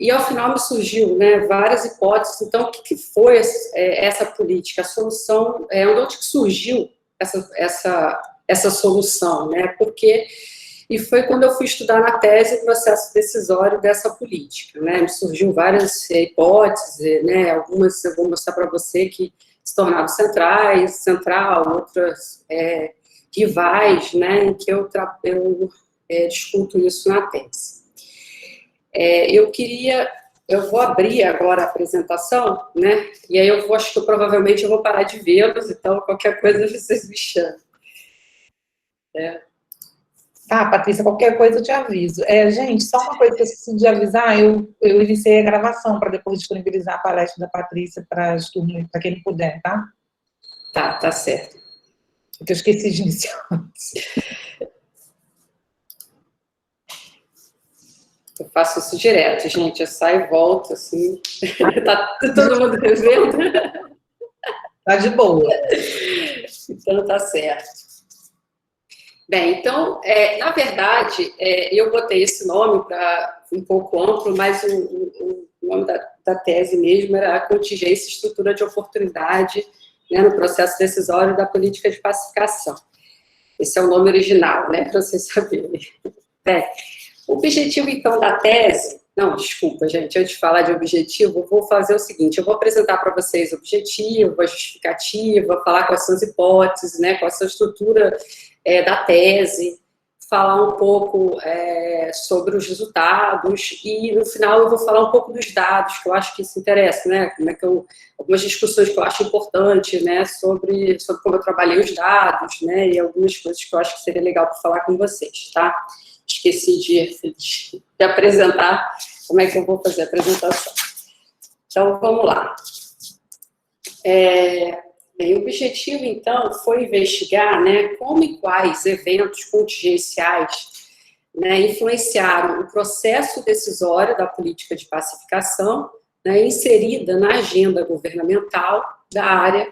E, ao final, me surgiu, né, várias hipóteses. Então, o que foi essa política? A solução, onde que surgiu essa solução, né? E foi quando eu fui estudar na tese o processo decisório dessa política, né? Me surgiu várias hipóteses, né? Algumas eu vou mostrar para você que se tornaram central, outras rivais, né? Em que eu discuto isso na tese. Eu vou abrir agora a apresentação, né? E aí acho que provavelmente eu vou parar de vê-los, então qualquer coisa vocês me chamam. Tá, Patrícia, qualquer coisa eu te aviso. Gente, só uma coisa que eu esqueci de avisar, eu iniciei a gravação para depois disponibilizar a palestra da Patrícia para as turmas, para quem puder, tá? Tá certo. Porque eu esqueci de iniciar antes. Eu faço isso direto, gente. Eu saio e volto, assim. Tá todo mundo revendo? Tá de boa. Então, tá certo. Bem, então, na verdade, eu botei esse nome para um pouco amplo, mas o nome da tese mesmo era a contingência e estrutura de oportunidade, né, no processo decisório da política de pacificação. Esse é o nome original, né, para vocês saberem. O objetivo, então, da tese... Não, desculpa, gente, antes de falar de objetivo, eu vou fazer o seguinte, eu vou apresentar para vocês o objetivo, a justificativa, falar quais são as hipóteses, né, qual é a estrutura da tese, falar um pouco sobre os resultados e, no final, eu vou falar um pouco dos dados, que eu acho que isso interessa, né, algumas discussões que eu acho importantes, né, sobre como eu trabalhei os dados, né, e algumas coisas que eu acho que seria legal para falar com vocês, tá? Esqueci de apresentar como é que eu vou fazer a apresentação. Então, vamos lá. O objetivo, então, foi investigar, né, como e quais eventos contingenciais, né, influenciaram o processo decisório da política de pacificação, né, inserida na agenda governamental da área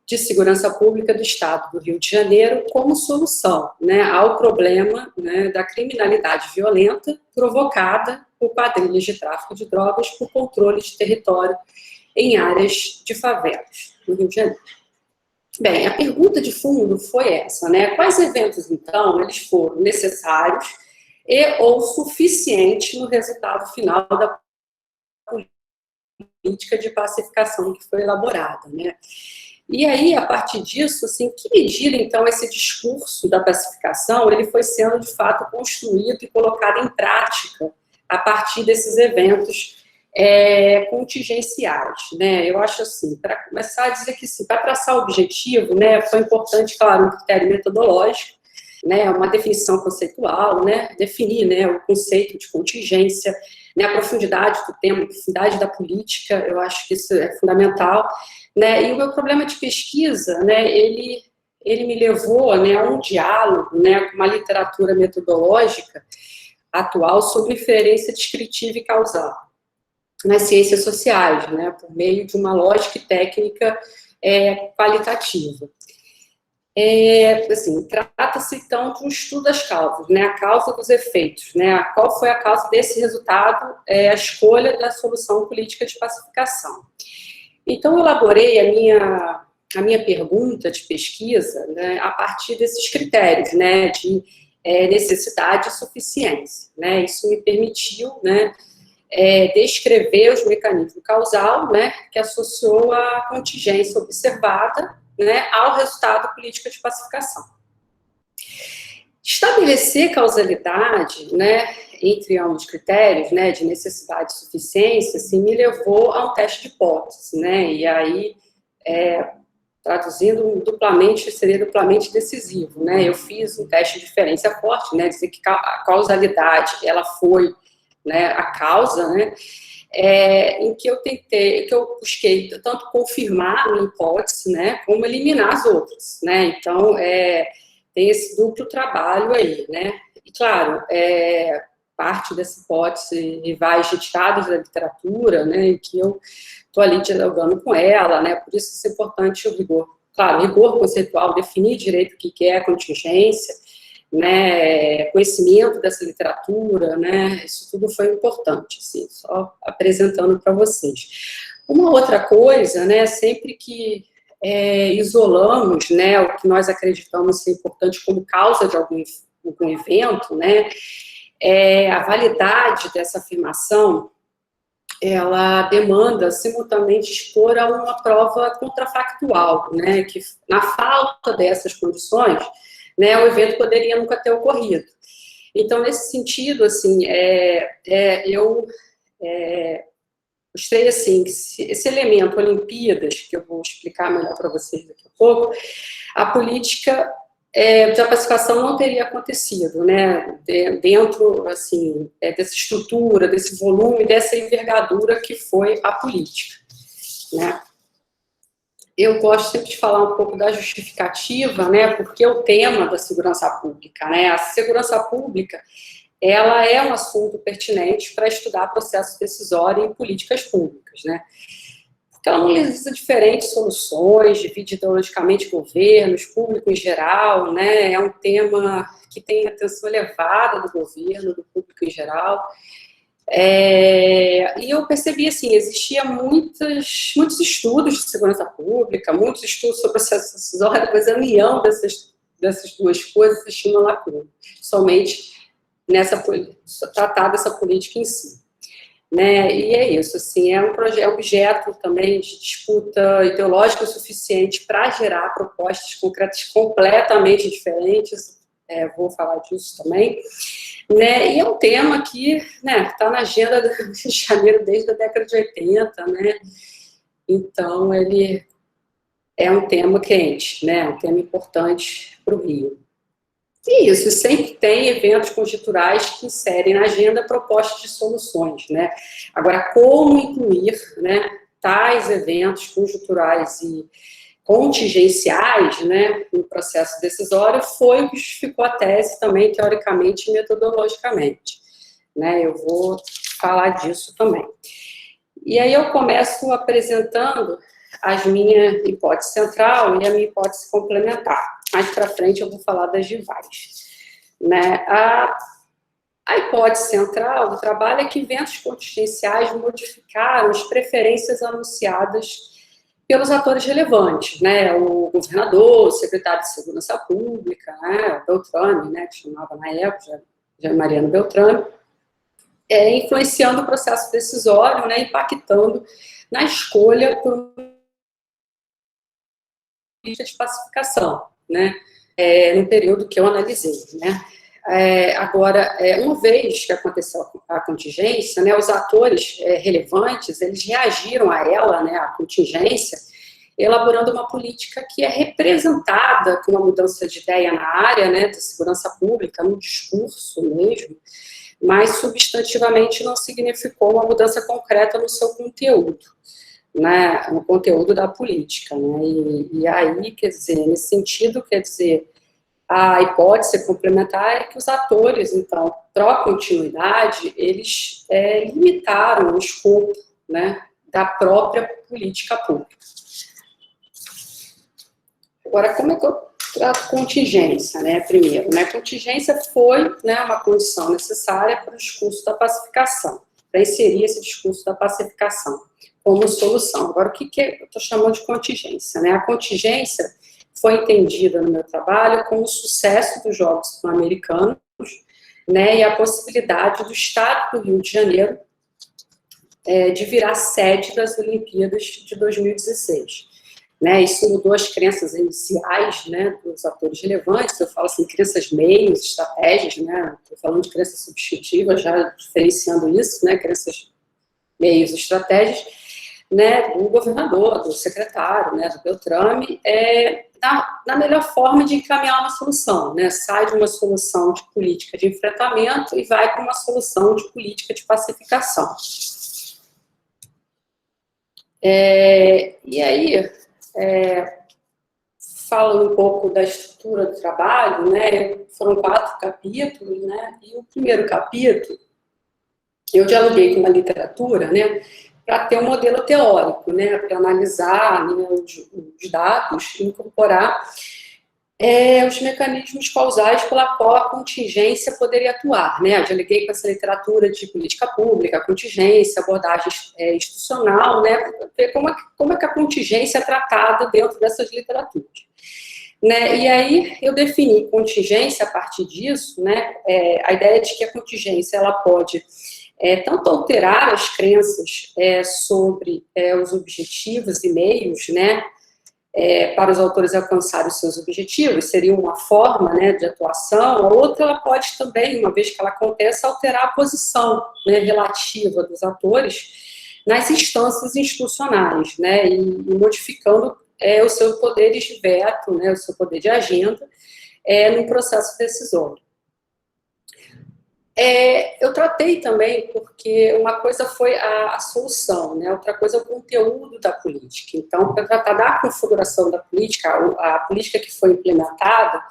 de segurança pública do Estado do Rio de Janeiro como solução, né, ao problema, né, da criminalidade violenta provocada por quadrilhas de tráfico de drogas por controle de território em áreas de favelas no Rio de Janeiro. Bem, a pergunta de fundo foi essa, né? Quais eventos, então, eles foram necessários e ou suficientes no resultado final da política de pacificação que foi elaborada, né? E aí, a partir disso, assim, que medida, então, esse discurso da pacificação, ele foi sendo, de fato, construído e colocado em prática a partir desses eventos contingenciais, né? Eu acho assim, para começar a dizer que, sim, para traçar o objetivo, né, foi importante, claro, um critério metodológico, né, uma definição conceitual, né, definir, né, o conceito de contingência, né, a profundidade do tema, a profundidade da política, eu acho que isso é fundamental, né, e o meu problema de pesquisa, né, ele me levou, né, a um diálogo, né, com uma literatura metodológica atual sobre inferência descritiva e causal nas ciências sociais, né, por meio de uma lógica e técnica qualitativa. Assim, trata-se, então, de um estudo das causas, né, a causa dos efeitos, né, qual foi a causa desse resultado, a escolha da solução política de pacificação. Então, eu elaborei a minha pergunta de pesquisa, né, a partir desses critérios, né, de necessidade e suficiência, né, isso me permitiu, né, descrever os mecanismos causal, né, que associou a contingência observada, né, ao resultado da política de pacificação. Estabelecer causalidade, né, entre ambos critérios, né, de necessidade e suficiência, assim, me levou a um teste de hipótese, né, e aí, traduzindo duplamente, seria duplamente decisivo, né, eu fiz um teste de diferença forte, né, dizer que a causalidade, ela foi, né, a causa, né, em que eu busquei tanto confirmar a minha hipótese, né, como eliminar as outras, né, então, tem esse duplo trabalho aí, né, e claro, parte dessa hipótese rivais retirados da literatura, né, em que eu estou ali dialogando com ela, né, por isso é importante o rigor. Claro, rigor conceitual, definir direito o que é contingência, né, conhecimento dessa literatura, né, isso tudo foi importante, assim, só apresentando para vocês. Uma outra coisa, né, sempre que isolamos, né, o que nós acreditamos ser importante como causa de algum evento, né, a validade dessa afirmação, ela demanda simultaneamente expor a uma prova contrafactual, né, que na falta dessas condições, né, o evento poderia nunca ter ocorrido. Então, nesse sentido, assim, eu mostrei, assim, que esse elemento Olimpíadas, que eu vou explicar melhor para vocês daqui a pouco, a política de pacificação não teria acontecido, né, dentro, assim, dessa estrutura, desse volume, dessa envergadura que foi a política, né. Eu gosto sempre de falar um pouco da justificativa, né, porque o tema da segurança pública, né, a segurança pública, ela é um assunto pertinente para estudar processo decisório em políticas públicas, né, porque ela mobiliza diferentes soluções, divide ideologicamente governos, público em geral, né, é um tema que tem atenção elevada do governo, do público em geral. E eu percebi, assim, existia muitos estudos de segurança pública, muitos estudos sobre processo decisório, mas a união dessas duas coisas existia uma lacuna, somente tratar dessa política em si. Né, e é isso, assim, é um objeto também de disputa ideológica o suficiente para gerar propostas concretas completamente diferentes, vou falar disso também, né, e é um tema que, né, está na agenda do Rio de Janeiro desde a década de 80, né, então ele é um tema quente, né, um tema importante para o Rio. E isso, sempre tem eventos conjunturais que inserem na agenda propostas de soluções, né? Agora, como incluir, né, tais eventos conjunturais e contingenciais, né, no processo decisório, foi o que justificou a tese também, teoricamente e metodologicamente, né? Eu vou falar disso também. E aí eu começo apresentando a minha hipótese central e a minha hipótese complementar. Mais para frente eu vou falar das rivais. Né? A hipótese central do trabalho é que eventos contingenciais modificaram as preferências anunciadas pelos atores relevantes, né? O governador, o secretário de Segurança Pública, né? O Beltrame, né? Que chamava na época, já Mariano Beltrame, influenciando o processo decisório, né? Impactando na escolha por uma política de pacificação, né, no período que eu analisei, né. Agora, uma vez que aconteceu a contingência, né, os atores relevantes, eles reagiram a ela, né, a contingência, elaborando uma política que é representada com uma mudança de ideia na área, né, da segurança pública, no discurso mesmo, mas substantivamente não significou uma mudança concreta no seu conteúdo, né, no conteúdo da política, né, e aí, quer dizer, nesse sentido, quer dizer, a hipótese complementar é que os atores, então, para a continuidade, eles limitaram o escopo, né, da própria política pública. Agora, como é que eu trato contingência, né, primeiro, né, contingência foi, né, uma condição necessária para o discurso da pacificação, para inserir esse discurso da pacificação como solução. Agora, o que eu estou chamando de contingência, né? A contingência foi entendida no meu trabalho como o sucesso dos Jogos Pan-Americanos, né, e a possibilidade do Estado do Rio de Janeiro de virar sede das Olimpíadas de 2016. Né, isso mudou as crenças iniciais, né, dos atores relevantes. Eu falo assim, crenças meios, estratégias, né, estou falando de crenças substitutivas, já diferenciando isso, né, crenças meios, estratégias, né, do governador, do secretário, né, do Beltrame, na melhor forma de encaminhar uma solução, né, sai de uma solução de política de enfrentamento e vai para uma solução de política de pacificação. E aí, falando um pouco da estrutura do trabalho, né, foram 4 capítulos, né, e o primeiro capítulo, eu dialoguei com a literatura, né, para ter um modelo teórico, né, para analisar, né, os dados, incorporar os mecanismos causais pela qual a contingência poderia atuar, né? Eu dialoguei com essa literatura de política pública, contingência, abordagem institucional, né? Ver como é que a contingência é tratada dentro dessas literaturas. Né? E aí eu defini contingência a partir disso, né? A ideia de que a contingência ela pode tanto alterar as crenças sobre os objetivos e meios, né? Para os autores alcançarem os seus objetivos, seria uma forma, né, de atuação. A outra, ela pode também, uma vez que ela acontece, alterar a posição, né, relativa dos atores nas instâncias institucionais, né, e modificando os seus poderes de veto, né, o seu poder de agenda, no processo decisório. Eu tratei também, porque uma coisa foi a solução, né? Outra coisa é o conteúdo da política. Então, para tratar da configuração da política, a política que foi implementada,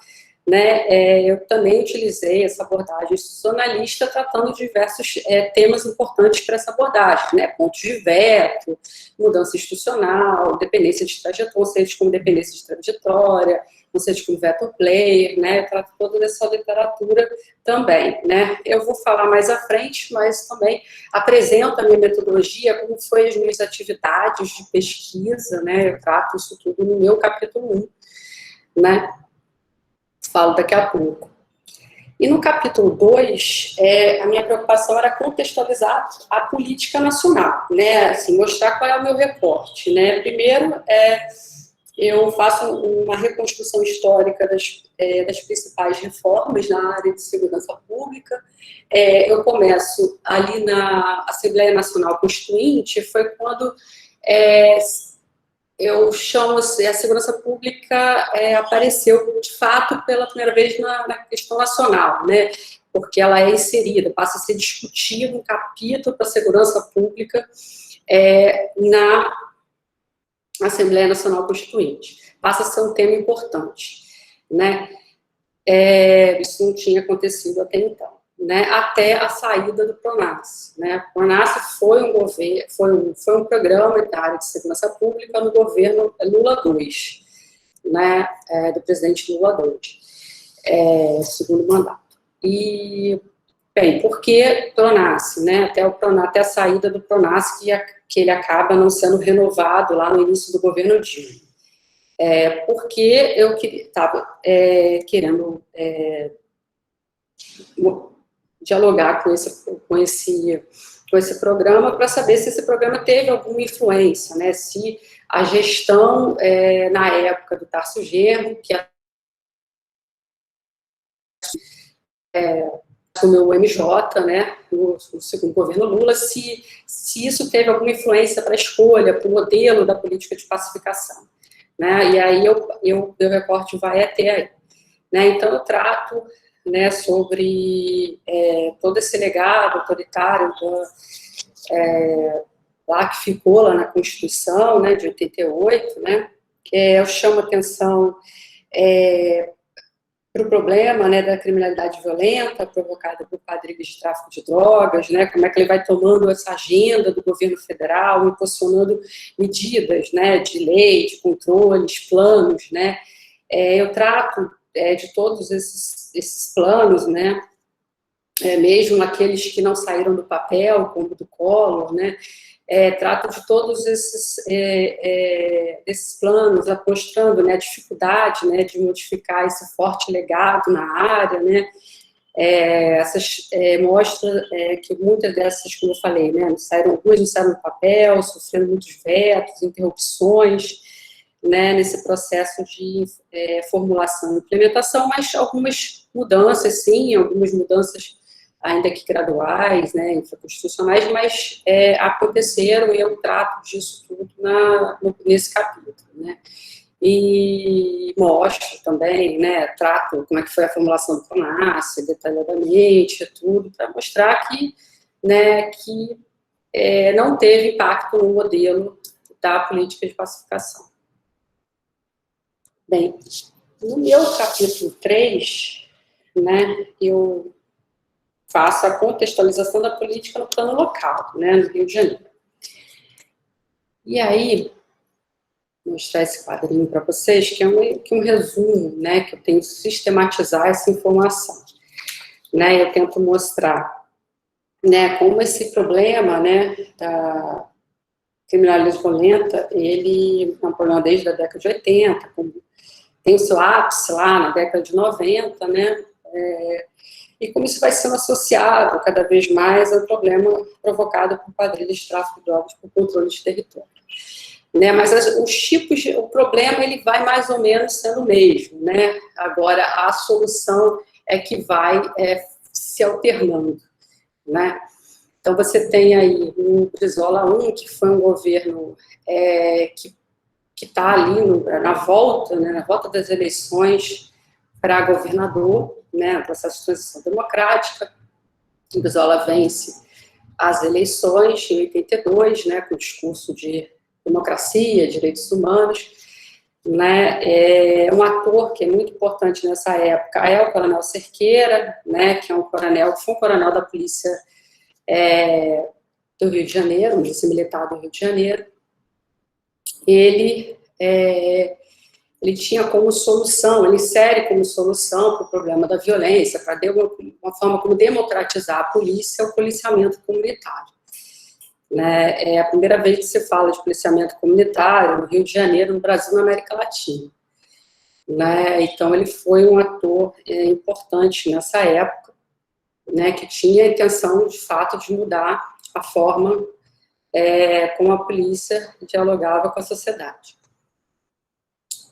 né, eu também utilizei essa abordagem institucionalista, tratando diversos temas importantes para essa abordagem, né? Pontos de veto, mudança institucional, dependência de trajetória, conceitos como dependência de trajetória, conceitos como veto player, né? Eu trato toda essa literatura também, né? Eu vou falar mais à frente, mas também apresento a minha metodologia, como foi as minhas atividades de pesquisa, né? Eu trato isso tudo no meu capítulo 1, né? Falo daqui a pouco. E no capítulo 2, a minha preocupação era contextualizar a política nacional, né? Assim, mostrar qual é o meu recorte, né? Primeiro, eu faço uma reconstrução histórica das principais reformas na área de segurança pública. Eu começo ali na Assembleia Nacional Constituinte, foi quando eu chamo assim, a segurança pública apareceu, de fato, pela primeira vez na questão nacional, né? Porque ela é inserida, passa a ser discutido um capítulo para a segurança pública na Assembleia Nacional Constituinte. Passa a ser um tema importante, né? Isso não tinha acontecido até então, né? Até a saída do PRONASSE, né? O PRONASSE foi um programa da área de segurança pública no governo Lula II, né? Do presidente Lula II, segundo mandato. E, bem, por que PRONASSE, né? Até a saída do PRONASSE, que ele acaba não sendo renovado lá no início do governo Dilma. Porque eu estava querendo dialogar com esse programa para saber se esse programa teve alguma influência, né? Se a gestão, na época do Tarso Genro, que assumiu o MJ, né, no segundo governo Lula, se isso teve alguma influência para a escolha, para o modelo da política de pacificação, né, e aí meu recorte vai até aí, né, então eu trato, né, sobre todo esse legado autoritário lá que ficou lá na Constituição, né, de 88, né, eu chamo atenção para o problema, né, da criminalidade violenta provocada por quadrilhas de tráfico de drogas, né, como é que ele vai tomando essa agenda do governo federal, impulsionando medidas, né, de lei, de controles, planos, né, eu trato de todos esses planos, né, mesmo aqueles que não saíram do papel, como do Collor, né, trata de todos esses planos, mostrando, né, a dificuldade, né, de modificar esse forte legado na área, né, mostra que muitas dessas, como eu falei, né, algumas não saíram do papel, sofrendo muitos vetos, interrupções, né, nesse processo de formulação e implementação, mas algumas mudanças, sim, algumas mudanças ainda que graduais, né, infraconstitucionais, mas aconteceram e eu trato disso tudo nesse capítulo, né. E mostro também, né, trato como é que foi a formulação do PRONASSE, detalhadamente, tudo, para mostrar que, né, que não teve impacto no modelo da política de pacificação. Bem, no meu capítulo 3, né, eu faço a contextualização da política no plano local, né, no Rio de Janeiro. E aí, mostrar esse quadrinho para vocês, que é um resumo, né, que eu tento sistematizar essa informação. Né, eu tento mostrar, né, como esse problema, né, da criminalidade violenta, ele é um problema desde a década de 80, tem o seu ápice lá na década de 90, né, e como isso vai sendo associado cada vez mais ao problema provocado por quadrilhas de tráfico de drogas por controle de território. Né, mas os tipos, o problema ele vai mais ou menos sendo o mesmo, né? Agora a solução é que vai se alternando, né? Então você tem aí o Brizola 1, que foi um governo que está ali na volta, né, na volta das eleições para governador, né, processo de transição democrática. O Brizola vence as eleições em 82, né, com o discurso de democracia, direitos humanos, né, um ator que é muito importante nessa época é o Coronel Cerqueira, né, que é um coronel, que foi um coronel da polícia do Rio de Janeiro, um militar do Rio de Janeiro. Ele tinha como solução, ele insere como solução para o problema da violência, para uma forma como democratizar a polícia, o policiamento comunitário. Né, é a primeira vez que se fala de policiamento comunitário no Rio de Janeiro, no Brasil, na América Latina. Né, então, ele foi um ator importante nessa época, né, que tinha a intenção, de fato, de mudar a forma como a polícia dialogava com a sociedade.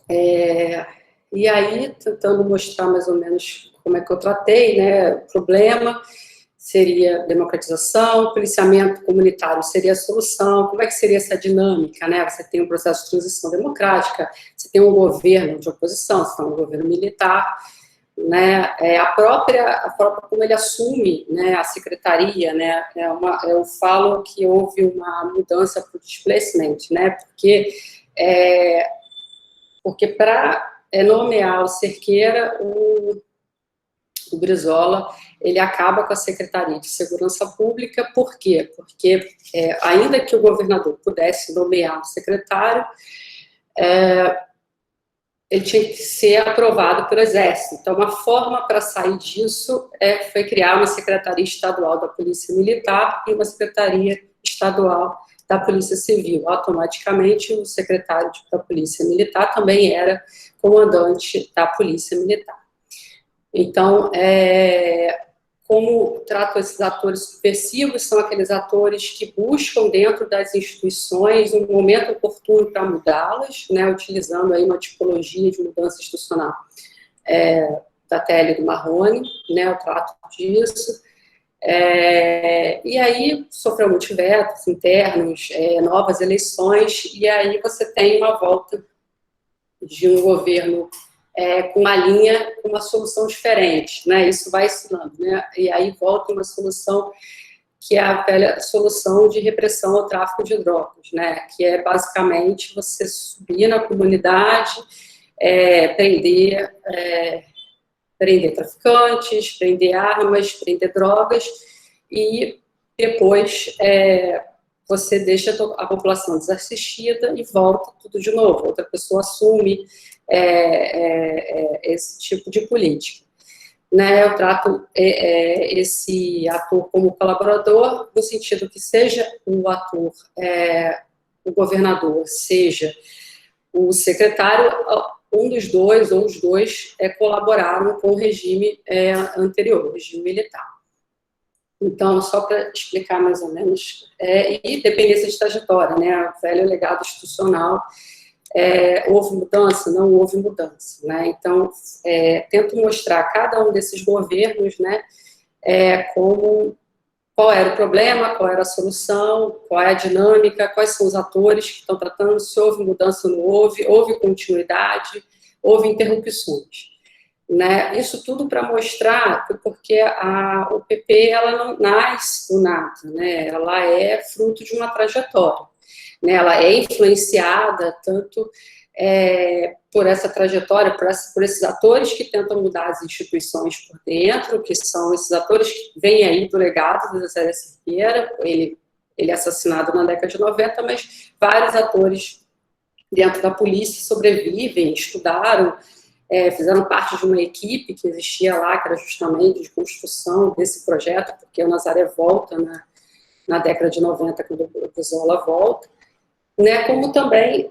E aí, tentando mostrar mais ou menos como é que eu tratei, né, o problema seria democratização, policiamento comunitário seria a solução, como é que seria essa dinâmica, né? Você tem um processo de transição democrática, você tem um governo de oposição, você tem um governo militar, né? A própria como ele assume, né, a secretaria, né? Eu falo que houve uma mudança para o displacement, né? Porque para nomear o Cerqueira, o Brizola, ele acaba com a Secretaria de Segurança Pública. Por quê? Porque, ainda que o governador pudesse nomear um secretário, ele tinha que ser aprovado pelo Exército. Então, uma forma para sair disso foi criar uma Secretaria Estadual da Polícia Militar e uma Secretaria Estadual da Polícia Civil. Automaticamente, o secretário da Polícia Militar também era comandante da Polícia Militar. Então, como trato esses atores subversivos, são aqueles atores que buscam dentro das instituições um momento oportuno para mudá-las, né, utilizando aí uma tipologia de mudança institucional da TL do Marrone, né, eu trato disso. E aí sofreu muitos vetos internos, novas eleições, e aí você tem uma volta de um governo com uma linha, com uma solução diferente, né? Isso vai ensinando, né? E aí volta uma solução que é a velha solução de repressão ao tráfico de drogas, né? Que é basicamente você subir na comunidade, prender traficantes, prender armas, prender drogas, e depois você deixa a população desassistida e volta tudo de novo. Outra pessoa assume esse tipo de política. Né, eu trato esse ator como colaborador, no sentido que seja o ator, o governador, seja o secretário, um dos dois ou os dois colaboraram com o regime anterior, o regime militar. Então, só para explicar mais ou menos, e dependência de trajetória, né, o velho legado institucional. Houve mudança? Não houve mudança, né? Então, tento mostrar cada um desses governos, né, qual era o problema, qual era a solução, qual é a dinâmica, quais são os atores que estão tratando, se houve mudança ou não houve continuidade, houve interrupções. Né? Isso tudo para mostrar, porque o PP ela não nasce do nada, né? Ela é fruto de uma trajetória. Né, ela é influenciada tanto por essa trajetória, por esses atores que tentam mudar as instituições por dentro, que são esses atores que vêm aí do legado do José Cerqueira. Ele é assassinado na década de 90, mas vários atores dentro da polícia sobrevivem, estudaram, fizeram parte de uma equipe que existia lá, que era justamente de construção desse projeto, porque o Nazaré volta na década de 90, quando o Brizola volta, né, como também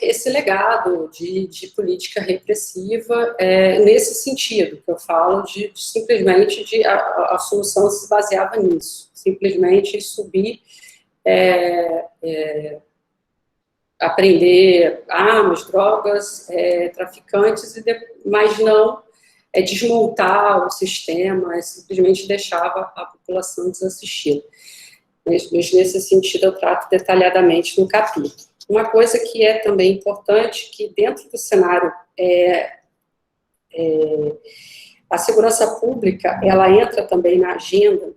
esse legado de política repressiva nesse sentido, que eu falo de simplesmente a solução se baseava nisso, simplesmente subir, aprender armas, drogas, traficantes, mas não desmontar o sistema, simplesmente deixava a população desassistida. Mas nesse sentido eu trato detalhadamente no capítulo. Uma coisa que é também importante, que dentro do cenário, a segurança pública, ela entra também na agenda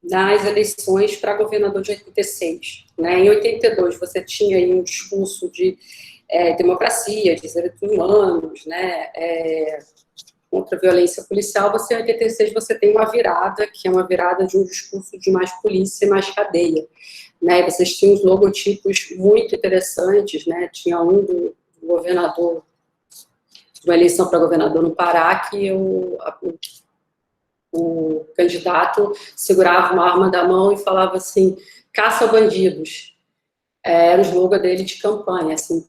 nas eleições para governador de 86. Né? Em 82 você tinha aí um discurso de democracia, de direitos humanos, né? Contra a violência policial, em 86 você tem uma virada, que é uma virada de um discurso de mais polícia e mais cadeia. Né? Vocês tinham uns logotipos muito interessantes, né? Tinha um do governador, de uma eleição para governador no Pará, que o candidato segurava uma arma da mão e falava assim, caça bandidos. Era o slogan dele de campanha, assim,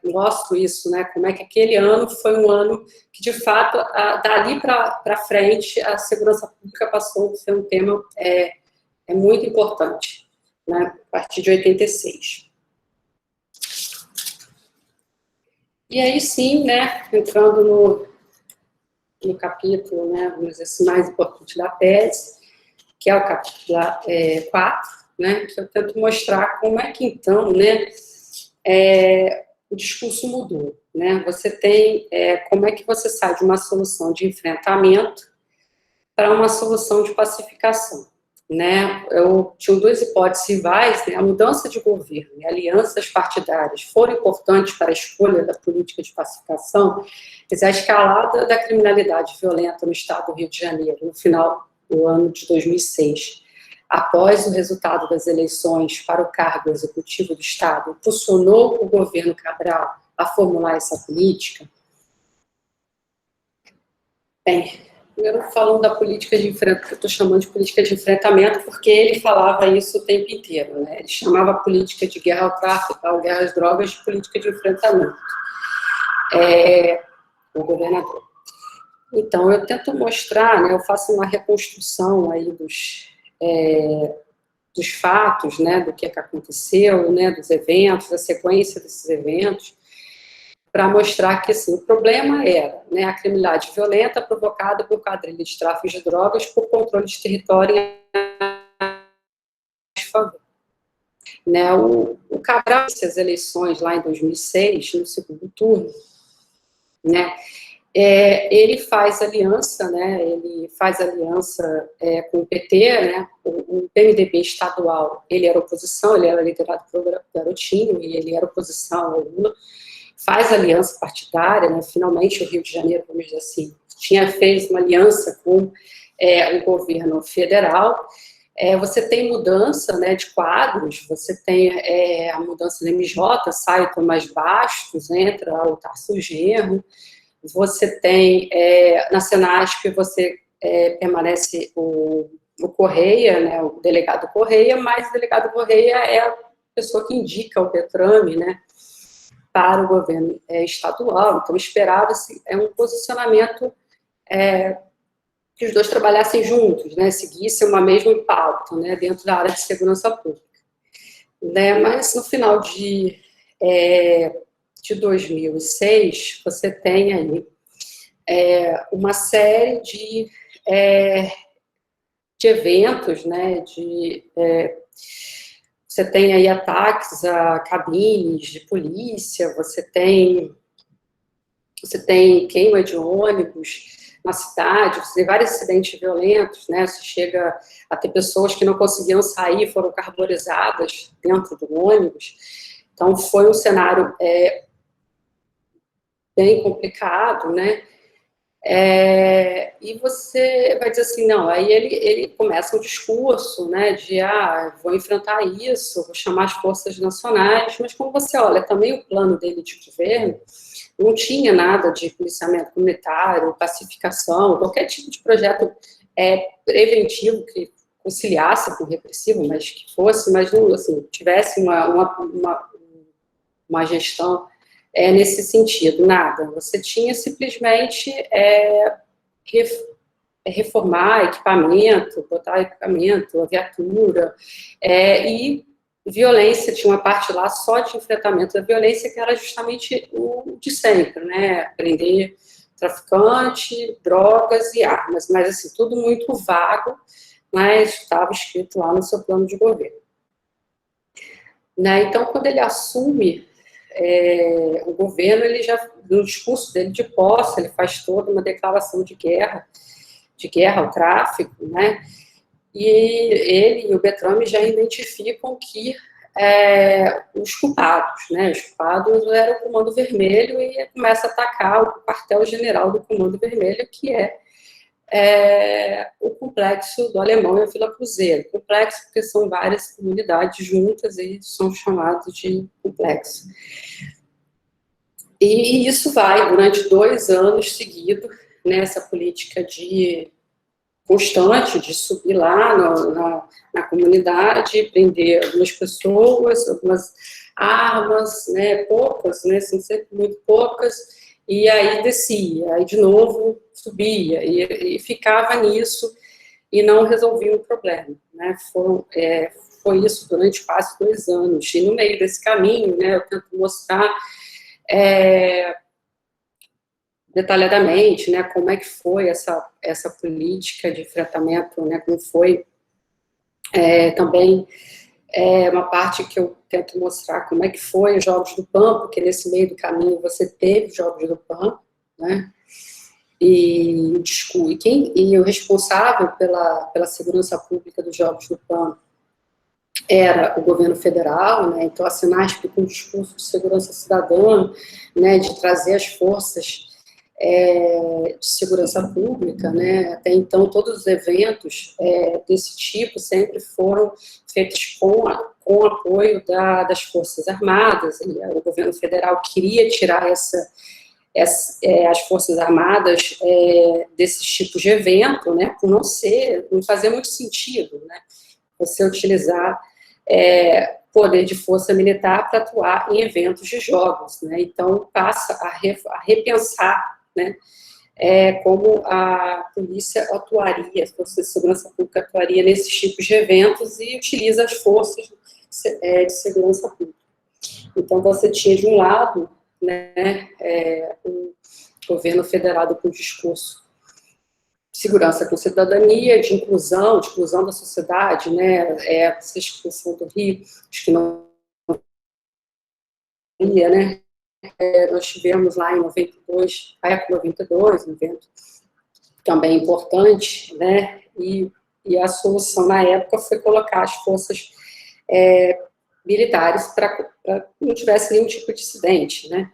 mostro isso, né, como é que aquele ano foi um ano que, de fato, dali para frente, a segurança pública passou a ser um tema muito importante, né, a partir de 86. E aí, sim, né, entrando no capítulo, né, vamos dizer assim, mais importante da tese, que é o capítulo 4, né, que eu tento mostrar como é que, então, né, o discurso mudou. Né? Você tem como é que você sai de uma solução de enfrentamento para uma solução de pacificação. Né? Eu tinha duas hipóteses rivais, né? A mudança de governo e alianças partidárias foram importantes para a escolha da política de pacificação, mas a escalada da criminalidade violenta no estado do Rio de Janeiro, no final do ano de 2006, após o resultado das eleições para o cargo executivo do Estado, impulsionou o governo Cabral a formular essa política? Bem, primeiro falando da política de enfrentamento, eu estou chamando de política de enfrentamento porque ele falava isso o tempo inteiro, né? Ele chamava a política de guerra ao tráfico, a guerra às drogas, de política de enfrentamento. O governador. Então, eu tento mostrar, né, eu faço uma reconstrução aí dos fatos, né, do que aconteceu, né, dos eventos, da sequência desses eventos, para mostrar que, assim, o problema era, né, a criminalidade violenta provocada por quadrilha de tráfico de drogas por controle de território em favor. Né, o Cabral, as eleições lá em 2006, no segundo turno, né, ele faz aliança, né, com o PT, né, o PMDB estadual, ele era oposição, ele era liderado pelo Garotinho, e ele era oposição ao Lula, faz aliança partidária, né, finalmente o Rio de Janeiro, vamos dizer assim, tinha feito uma aliança com o governo federal. Você tem mudança, né, de quadros, você tem a mudança do MJ, sai o Tomás Bastos, entra o Tarso Genro, você tem, na Senasp, você permanece o Correia, né, o delegado Correia, mas o delegado Correia é a pessoa que indica o Beltrame, né, para o governo estadual. Então, esperava-se um posicionamento que os dois trabalhassem juntos, né, seguissem uma mesma pauta, né, dentro da área de segurança pública. Né, mas no final de 2006, você tem aí uma série de eventos, né, você tem aí ataques a cabines de polícia, você tem queima de ônibus na cidade, você tem vários acidentes violentos, né, você chega a ter pessoas que não conseguiam sair, foram carbonizadas dentro do ônibus. Então, foi um cenário bem complicado, né, E você vai dizer assim, não, aí ele começa um discurso, né, de, vou enfrentar isso, vou chamar as forças nacionais, mas quando você olha também o plano dele de governo, não tinha nada de policiamento comunitário, pacificação, qualquer tipo de projeto preventivo que conciliasse com o repressivo, mas que fosse, mas não, assim, tivesse uma gestão nesse sentido, nada. Você tinha simplesmente reformar equipamento, botar equipamento, viatura, e violência, tinha uma parte lá só de enfrentamento da violência, que era justamente o de sempre, né, prender traficante, drogas e armas, mas assim, tudo muito vago, mas estava escrito lá no seu plano de governo. Né? Então, quando ele assume o governo, ele já, no discurso dele de posse, ele faz toda uma declaração de guerra ao tráfico, né? E ele e o Beltrame já identificam que os culpados, né? Os culpados era o Comando Vermelho, e começa a atacar o quartel-general do Comando Vermelho, que o complexo do Alemão e a Vila Cruzeiro. Complexo porque são várias comunidades juntas e são chamados de complexo. E isso vai durante 2 anos seguidos, nessa política constante de subir lá na comunidade, prender algumas pessoas, algumas armas, né, poucas, né, são sempre muito poucas, e aí descia, aí de novo subia, e ficava nisso, e não resolvia o problema, né, foi isso durante quase 2 anos, e no meio desse caminho, né, eu tento mostrar detalhadamente, né, como é que foi essa política de enfrentamento, né, como foi também uma parte que eu tento mostrar como é que foi os Jogos do PAN, porque nesse meio do caminho você teve os Jogos do PAN, né, e o responsável pela segurança pública dos Jogos do PAN era o governo federal, né, então a Sinasp com um discurso de segurança cidadã, né, de trazer as forças de segurança pública, né, até então todos os eventos desse tipo sempre foram feitos com o apoio das Forças Armadas, e o governo federal queria tirar as Forças Armadas desses tipos de evento, né, por não fazer muito sentido, né, você utilizar poder de força militar para atuar em eventos de jogos, né, então passa a repensar, né, como a polícia atuaria, as forças de segurança pública atuaria nesses tipos de eventos e utiliza as forças de segurança pública. Então, você tinha, de um lado, né, o governo federal com discurso de segurança com cidadania, de inclusão da sociedade, né, essa expulsão do Rio, acho que não ia, né, nós tivemos lá em 92, a ECO 92, um evento também importante, né, e a solução na época foi colocar as forças militares para que não tivesse nenhum tipo de incidente, né,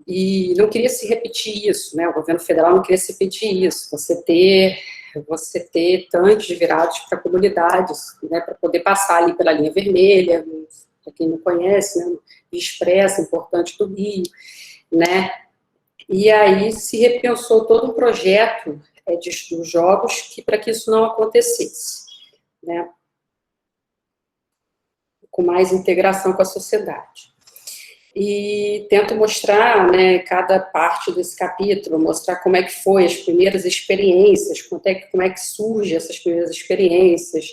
e não queria se repetir isso, né, o governo federal não queria se repetir isso, você ter tanques virados para comunidades, né, para poder passar ali pela linha vermelha, para quem não conhece, né, Via Expressa, importante do Rio, né, e aí se repensou todo um projeto dos jogos para que isso não acontecesse, né, com mais integração com a sociedade. E tento mostrar, né, cada parte desse capítulo, mostrar como é que foi as primeiras experiências, como é que surgem essas primeiras experiências,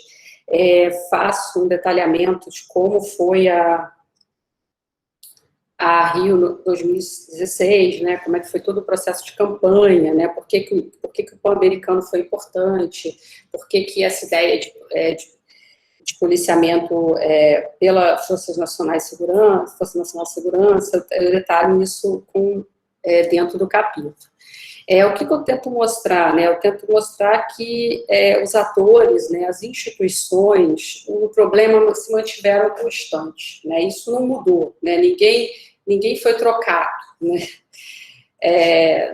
faço um detalhamento de como foi a Rio 2016, né, como é que foi todo o processo de campanha, né, por que o Pan-Americano foi importante, por que essa ideia de policiamento pela Forças Nacionais de Segurança, Força Nacional de Segurança, eu detalho isso dentro do capítulo. O que eu tento mostrar, né, eu tento mostrar que os atores, né, as instituições, o problema se mantiveram constantes, né, isso não mudou, né, ninguém foi trocado, né,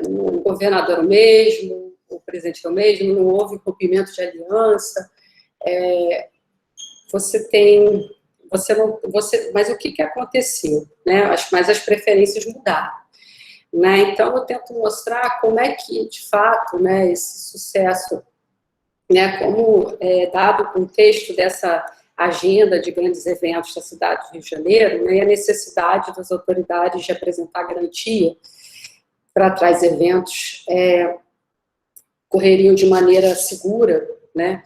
o governador é o mesmo, o presidente é o mesmo, não houve rompimento de aliança, mas o que aconteceu, né? Mas as preferências mudaram, né? Então, eu tento mostrar como é que, de fato, né, esse sucesso, né, como dado o contexto dessa agenda de grandes eventos da cidade do Rio de Janeiro, né, e a necessidade das autoridades de apresentar garantia para tais eventos correriam de maneira segura, né,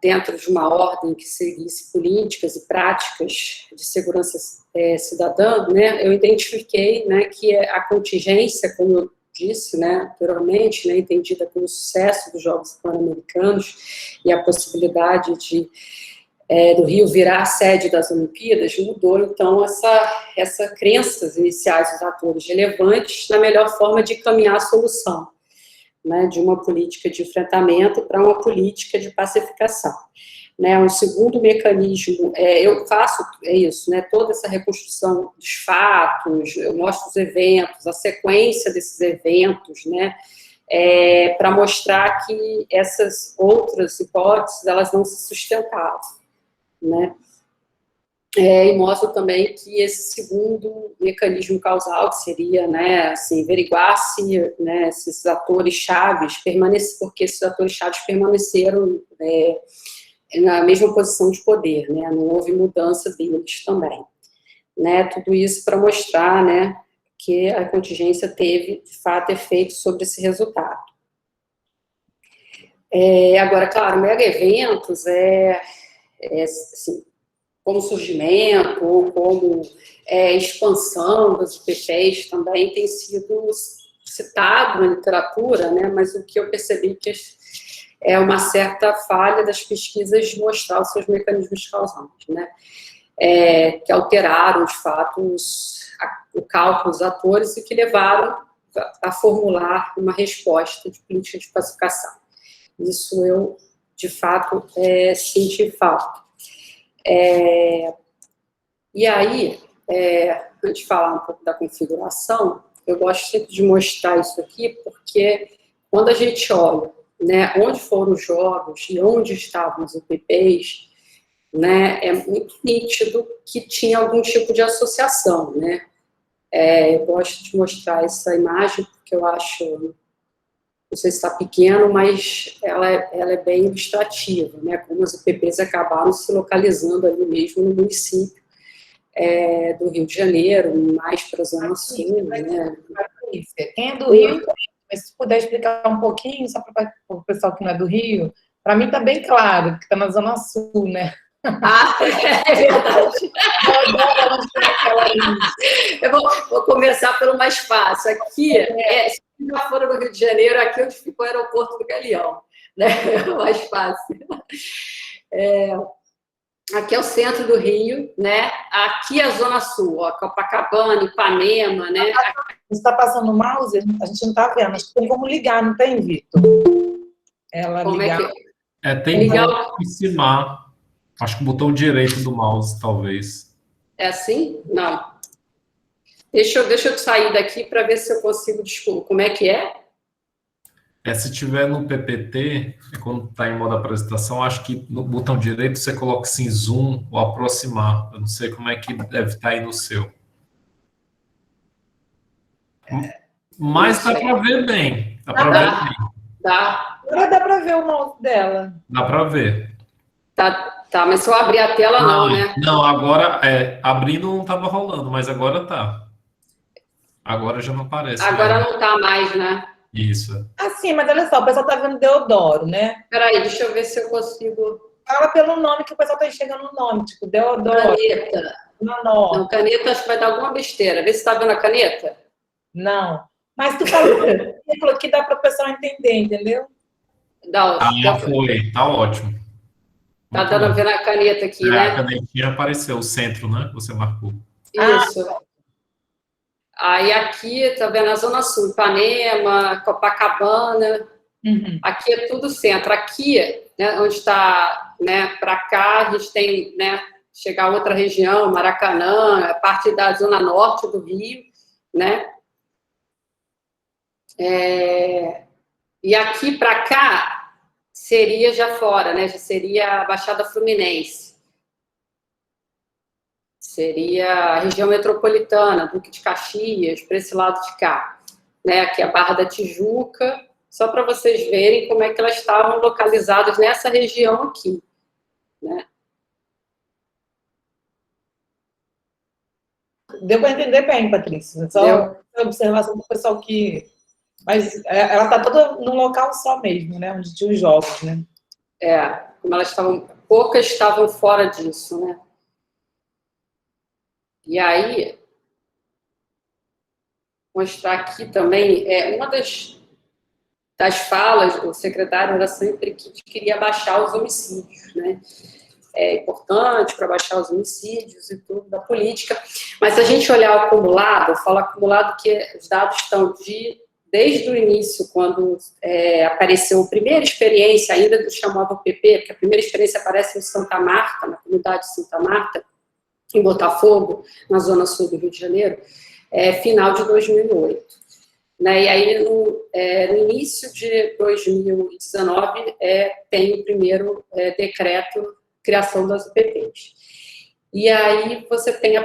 dentro de uma ordem que seguisse políticas e práticas de segurança cidadã, né, eu identifiquei, né, que a contingência, como eu disse, né, anteriormente, né, entendida como sucesso dos Jogos Pan-Americanos e a possibilidade do Rio virar a sede das Olimpíadas, mudou, então, essa crenças iniciais dos atores relevantes na melhor forma de caminhar a solução, né, de uma política de enfrentamento para uma política de pacificação. Né, um segundo mecanismo, eu faço isso, né, toda essa reconstrução dos fatos, eu mostro os eventos, a sequência desses eventos, né, para mostrar que essas outras hipóteses, elas não se sustentavam, né, e mostro também que esse segundo mecanismo causal, que seria, né, assim, averiguar se, né, esses atores chaves permaneceram, porque esses atores chaves permaneceram na mesma posição de poder, né, não houve mudança deles também, né, tudo isso para mostrar, né, que a contingência teve, de fato, efeito sobre esse resultado. Agora, claro, mega eventos assim, como surgimento ou como expansão das UPPs também tem sido citado na literatura, né, mas o que eu percebi que é uma certa falha das pesquisas de mostrar os seus mecanismos causantes, né, que alteraram, de fato, o cálculo dos atores e que levaram a formular uma resposta de política de pacificação. Isso eu, de fato, senti falta. E aí, antes de falar um pouco da configuração, eu gosto sempre de mostrar isso aqui, porque quando a gente olha, né, onde foram os jogos e onde estavam os UPPs, né, é muito nítido que tinha algum tipo de associação, né. Eu gosto de mostrar essa imagem, porque eu acho, não sei se está pequeno, mas ela é bem ilustrativa, né, como os UPPs acabaram se localizando ali mesmo no município do Rio de Janeiro, mais para a Zona Sul, né. Quem é do Rio, mas se puder explicar um pouquinho, só para o pessoal que não é do Rio, para mim está bem claro, que está na Zona Sul, né? Ah, é verdade. Eu vou começar pelo mais fácil. Aqui, se já foram no Rio de Janeiro, aqui onde ficou o aeroporto do Galeão, né? É o mais fácil. Aqui é o centro do Rio, né? Aqui é a Zona Sul, ó, Copacabana, Ipanema, né? Você está passando o mouse? A gente não está vendo, mas tem como ligar, não tem, Vitor? Ela como ligar. Tem ligar como aproximar. Acho que o botão direito do mouse, talvez. É assim? Não. Deixa eu sair daqui para ver se eu consigo descobrir. Como é que é? Se tiver no PPT, quando está em modo apresentação, acho que no botão direito você coloca assim, zoom ou aproximar. Eu não sei como é que deve estar aí no seu. Mas dá para ver bem. Dá para ver bem. Dá. Agora dá para ver o mouse dela. Dá para ver. Tá, mas se eu abrir a tela, não, né? Não, agora, abrindo não estava rolando, mas agora tá. Agora já não aparece. Agora não tá mais, né? Isso. Assim, mas olha só, o pessoal tá vendo Deodoro, né? Peraí, deixa eu ver se eu consigo. Fala pelo nome, que o pessoal tá enxergando o nome, tipo, Deodoro. Caneta. Não, Não, caneta acho que vai dar alguma besteira. Vê se tá vendo a caneta. não. Mas tu falou que dá para o pessoal entender, entendeu? Foi. Tá ótimo. Tá dando vendo a caneta aqui, né? A canetinha apareceu, o centro, né? Você marcou. Isso. Aí aqui, tá vendo a Zona Sul, Ipanema, Copacabana. Uhum. Aqui é tudo centro. Aqui, né, onde está, né, para cá, a gente tem, né, chegar a outra região, Maracanã, a parte da Zona Norte do Rio, né? E aqui para cá seria já fora, né? Já seria a Baixada Fluminense. Seria a região metropolitana, Duque de Caxias, para esse lado de cá. Né? Aqui a Barra da Tijuca, só para vocês verem como é que elas estavam localizadas nessa região aqui. Né? Deu para entender bem, Patrícia. Só observação do pessoal que... Mas ela está toda num local só mesmo, né? Onde tinha os jogos, né? Como elas estavam... Poucas estavam fora disso, né? E aí... Mostrar aqui também... uma das falas do secretário era sempre que queria baixar os homicídios, né? É importante para baixar os homicídios e tudo da política, mas se a gente olhar o acumulado, fala acumulado que os dados estão desde o início, quando apareceu a primeira experiência, ainda chamava o PP, porque a primeira experiência aparece em Santa Marta, na comunidade de Santa Marta, em Botafogo, na zona sul do Rio de Janeiro, final de 2008. Né? E aí, no início de 2019, tem o primeiro decreto criação das UPPs. E aí você tem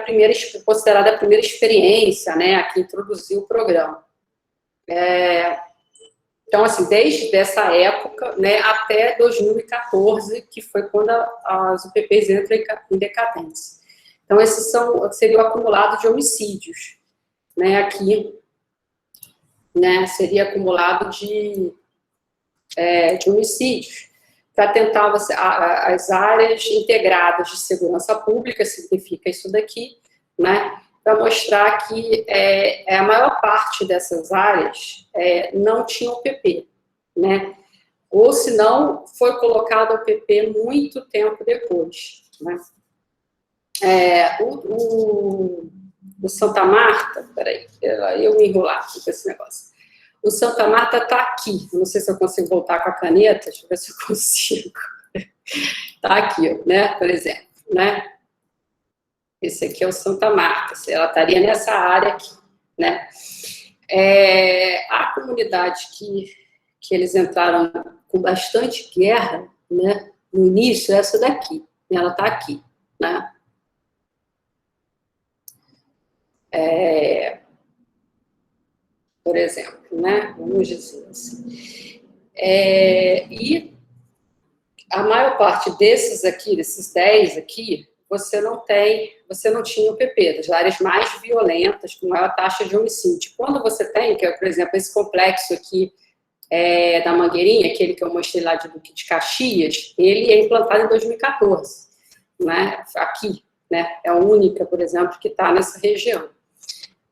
considerada a primeira experiência, né, a que introduziu o programa. Então, assim, desde essa época, né, até 2014, que foi quando as UPPs entram em decadência. Então, esses seria o acumulado de homicídios, né, aqui, né, seria acumulado de homicídios, para tentar as áreas integradas de segurança pública, significa isso daqui, né, para mostrar que a maior parte dessas áreas não tinha o PP, né, ou se não, foi colocado o PP muito tempo depois, né. O Santa Marta, peraí, eu me enrolar com esse negócio. O Santa Marta está aqui. Não sei se eu consigo voltar com a caneta. Deixa eu ver se eu consigo. Está aqui, né? Por exemplo, né? Esse aqui é o Santa Marta. Ela estaria nessa área aqui, né? A comunidade que eles entraram com bastante guerra, né? No início, é essa daqui. Ela está aqui, né? Por exemplo, né? Vamos dizer assim. E a maior parte desses 10 aqui, você não tinha o PP, das áreas mais violentas, com maior taxa de homicídio. Quando você tem, que é, por exemplo, esse complexo aqui da Mangueirinha, aquele que eu mostrei lá de Duque de Caxias, ele é implantado em 2014, né? Aqui, né? É a única, por exemplo, que está nessa região.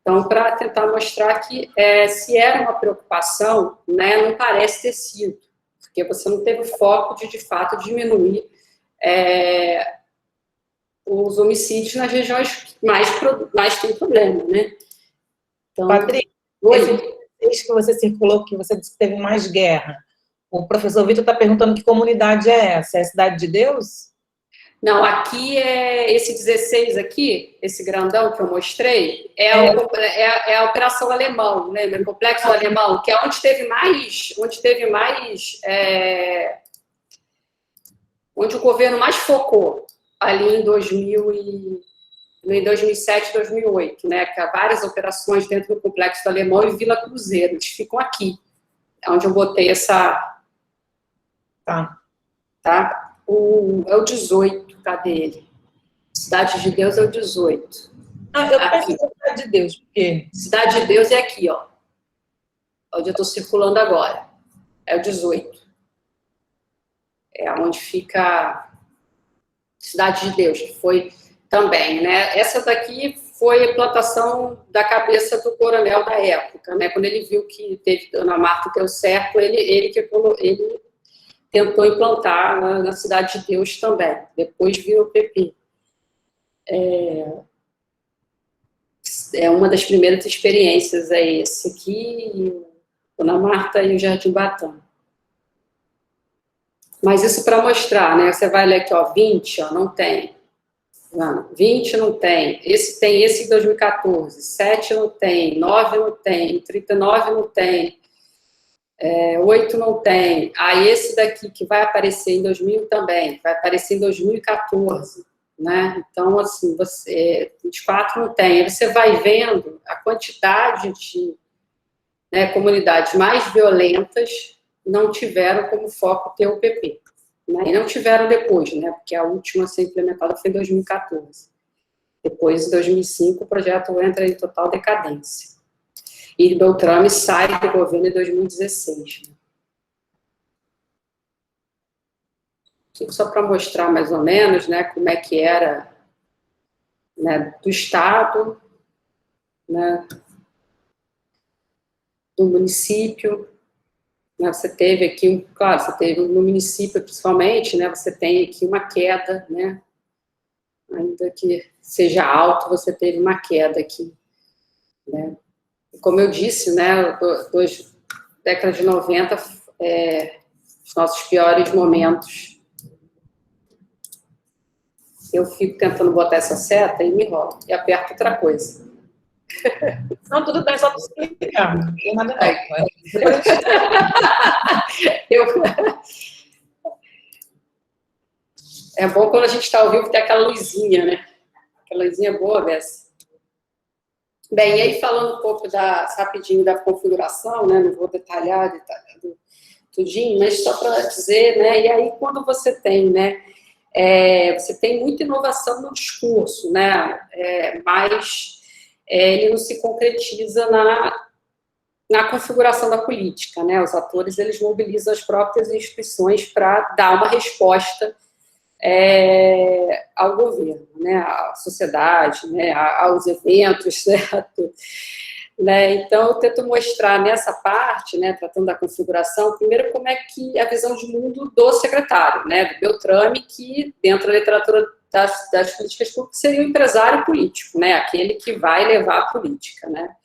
Então, para tentar mostrar que se era uma preocupação, né, não parece ter sido, porque você não teve foco de fato, diminuir os homicídios nas regiões mais tem problema, né? Então, Patrícia, desde que você circulou, que você disse que teve mais guerra, o professor Vitor está perguntando que comunidade é essa? É a Cidade de Deus? Não, aqui esse 16 aqui, esse grandão que eu mostrei, é a Operação Alemão, lembra? O Complexo Alemão, que é onde o governo mais focou, ali em 2007, 2008, né? Que há várias operações dentro do Complexo Alemão e Vila Cruzeiro, eles ficam aqui, onde eu botei essa... Tá? É o 18, cadê ele? Cidade de Deus é o 18. Eu penso em Cidade de Deus, porque... Cidade de Deus é aqui, ó. Onde eu estou circulando agora. É o 18. É onde fica Cidade de Deus, que foi também, né? Essa daqui foi a plantação da cabeça do coronel da época, né? Quando ele viu que teve Dona Marta deu certo, ele tentou implantar na Cidade de Deus também. Depois virou o PP. Uma das primeiras experiências esse aqui, Dona Marta e o Jardim Batão. Mas isso para mostrar, né? Você vai ler aqui, ó, 20, ó, não tem. Não, 20 não tem. Esse em 2014. 7 não tem. 9 não tem. 39 não tem. 8 não tem. Aí esse daqui que vai aparecer em 2000 também, vai aparecer em 2014, né? Então, assim, 24 não tem. Aí você vai vendo a quantidade de, né, comunidades mais violentas não tiveram como foco ter o PP, né? E não tiveram depois, né? Porque a última a ser implementada foi em 2014. Depois, em 2005, o projeto entra em total decadência. E Beltrame sai do governo em 2016. Só para mostrar mais ou menos, né, como é que era, né, do Estado, né, do município. Né, você teve aqui, claro, você teve no município principalmente, né, você tem aqui uma queda, né, ainda que seja alto, você teve uma queda aqui, né. Como eu disse, né, década de 90, os nossos piores momentos. Eu fico tentando botar essa seta e me enrolo, e aperto outra coisa. Não, tudo bem, só para explicar. Não tem nada não. É bom quando a gente está ao vivo ter aquela luzinha, né? Aquela luzinha boa, Bessa. Bem, e aí falando um pouco rapidinho da configuração, né? Não vou detalhar tudinho, mas só para dizer, né? E aí quando você tem, né? Você tem muita inovação no discurso, né? Mas ele não se concretiza na configuração da política, né? Os atores, eles mobilizam as próprias instituições para dar uma resposta ao governo, né? À sociedade, né? Aos eventos, certo? Né? Então, eu tento mostrar nessa parte, né, tratando da configuração, primeiro como é que a visão de mundo do secretário, né, do Beltrame, que dentro da literatura das políticas públicas seria o empresário político, né, aquele que vai levar a política, né,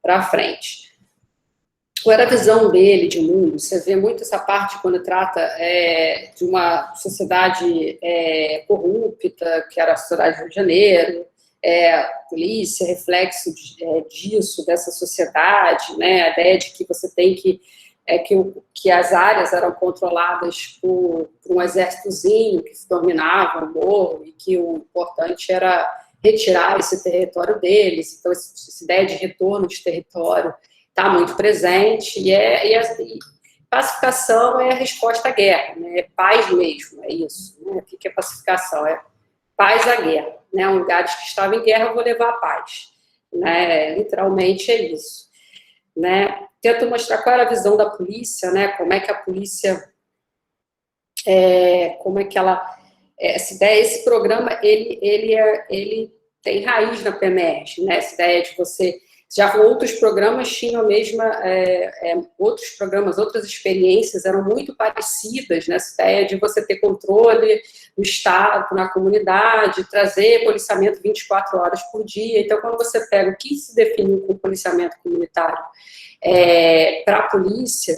para frente. Qual era a visão dele de mundo? Você vê muito essa parte quando trata de uma sociedade corrupta, que era a sociedade do Rio de Janeiro, polícia, reflexo disso, dessa sociedade, né, a ideia de que você tem que as áreas eram controladas por um exércitozinho que dominava o morro e que o importante era retirar esse território deles. Então, essa ideia de retorno de território está muito presente, e pacificação é a resposta à guerra, né, é paz mesmo, é isso. Né, o que é pacificação? É paz à guerra, né, um lugar que estava em guerra, eu vou levar a paz, né, literalmente é isso, né. Tento mostrar qual era a visão da polícia, né, como é que a polícia, como é que ela, essa ideia, esse programa, ele tem raiz na PEMERG, né, essa ideia de você, já outros programas tinham a mesma, outros programas, outras experiências eram muito parecidas nessa ideia de você ter controle do Estado na comunidade, trazer policiamento 24 horas por dia. Então, quando você pega o que se definiu como policiamento comunitário para a polícia,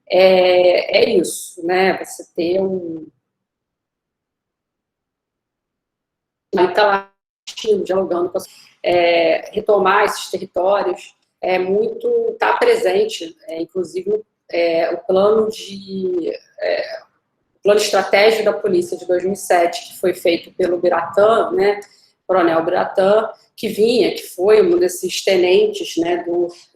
é isso, né? Você ter Aí está lá, dialogando com retomar esses territórios, está presente, inclusive, o plano estratégico da polícia de 2007, que foi feito pelo Biratã, né, Coronel Biratã, que foi um desses tenentes, né,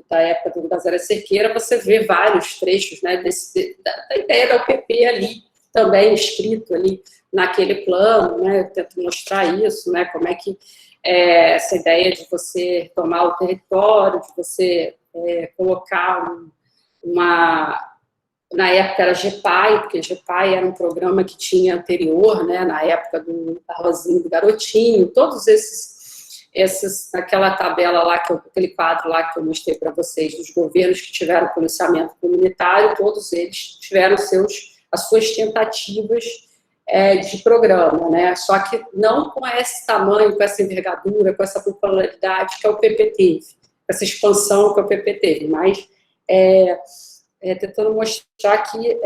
da época da Zé Cerqueira. Você vê vários trechos, né, da ideia da UPP ali, também escrito ali naquele plano, né, eu tento mostrar isso, né, como é que essa ideia de você tomar o território, de você colocar na época era GEPAI, porque GEPAI era um programa que tinha anterior, né, na época do Rosinho, do Garotinho, todos esses naquela tabela lá, aquele quadro lá que eu mostrei para vocês, dos governos que tiveram policiamento comunitário, todos eles tiveram as suas tentativas de programa, né? Só que não com esse tamanho, com essa envergadura, com essa popularidade que a UPP teve, essa expansão que a UPP teve, mas tentando mostrar que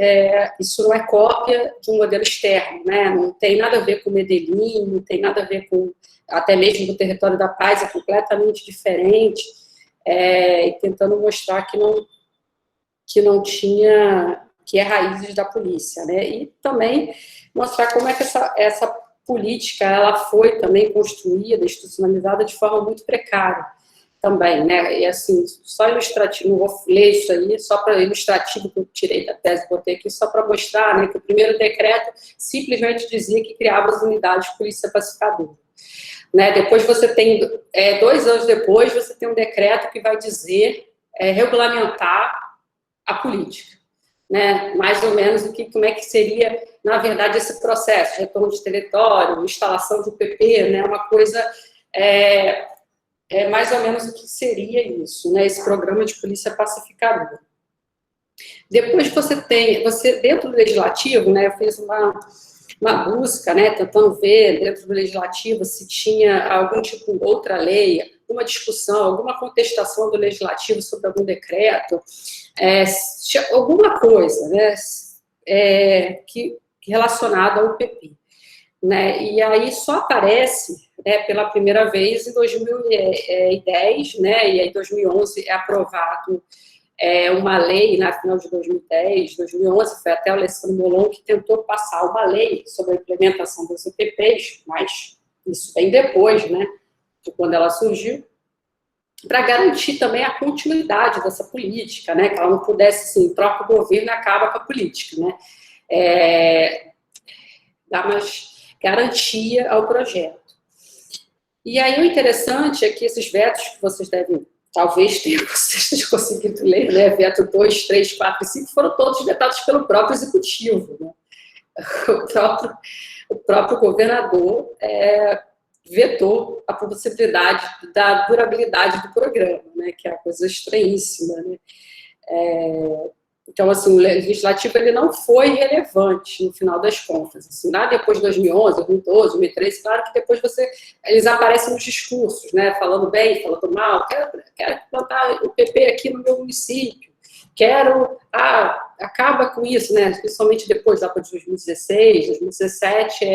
isso não é cópia de um modelo externo, né? Não tem nada a ver com Medellín, não tem nada a ver com, até mesmo do Território da Paz, é completamente diferente, e tentando mostrar que não tinha, que é raízes da polícia, né? E também mostrar como é que essa política, ela foi também construída, institucionalizada de forma muito precária também, né? E assim, só ilustrativo, não vou ler isso aí, só para ilustrativo que eu tirei da tese, botei aqui só para mostrar, né, que o primeiro decreto simplesmente dizia que criava as unidades de polícia pacificadora. Né? Depois você tem, 2 anos depois, você tem um decreto que vai dizer, regulamentar a política, né? Mais ou menos como é que seria, na verdade, esse processo, retorno de território, instalação do PP, né? Uma coisa, mais ou menos o que seria isso, né? Esse programa de polícia pacificadora. Depois você dentro do legislativo, né? Eu fiz uma busca, né, tentando ver dentro do legislativo se tinha algum tipo de outra lei, alguma discussão, alguma contestação do legislativo sobre algum decreto, alguma coisa, né, que relacionada ao PP, né, e aí só aparece, né, pela primeira vez em 2010, né, e aí em 2011 é aprovado uma lei, na final de 2010, 2011, foi até o Alessandro Molon que tentou passar uma lei sobre a implementação das UPPs, mas isso vem depois, né, de quando ela surgiu, para garantir também a continuidade dessa política, né, que ela não pudesse, assim, troca o governo e acaba com a política, né, dar mais garantia ao projeto. E aí o interessante é que esses vetos que vocês devem talvez tenham vocês conseguido ler, né? Veto 2, 3, 4 e 5 foram todos vetados pelo próprio executivo, né? O próprio governador vetou a possibilidade da durabilidade do programa, né? Que é uma coisa estranhíssima, né? Então, assim, o legislativo ele não foi relevante no final das contas. Assim, lá depois de 2011, 2012, 2013, claro que depois eles aparecem nos discursos, né, falando bem, falando mal, quero plantar o PP aqui no meu município, acaba com isso, né, principalmente depois, lá para 2016, 2017,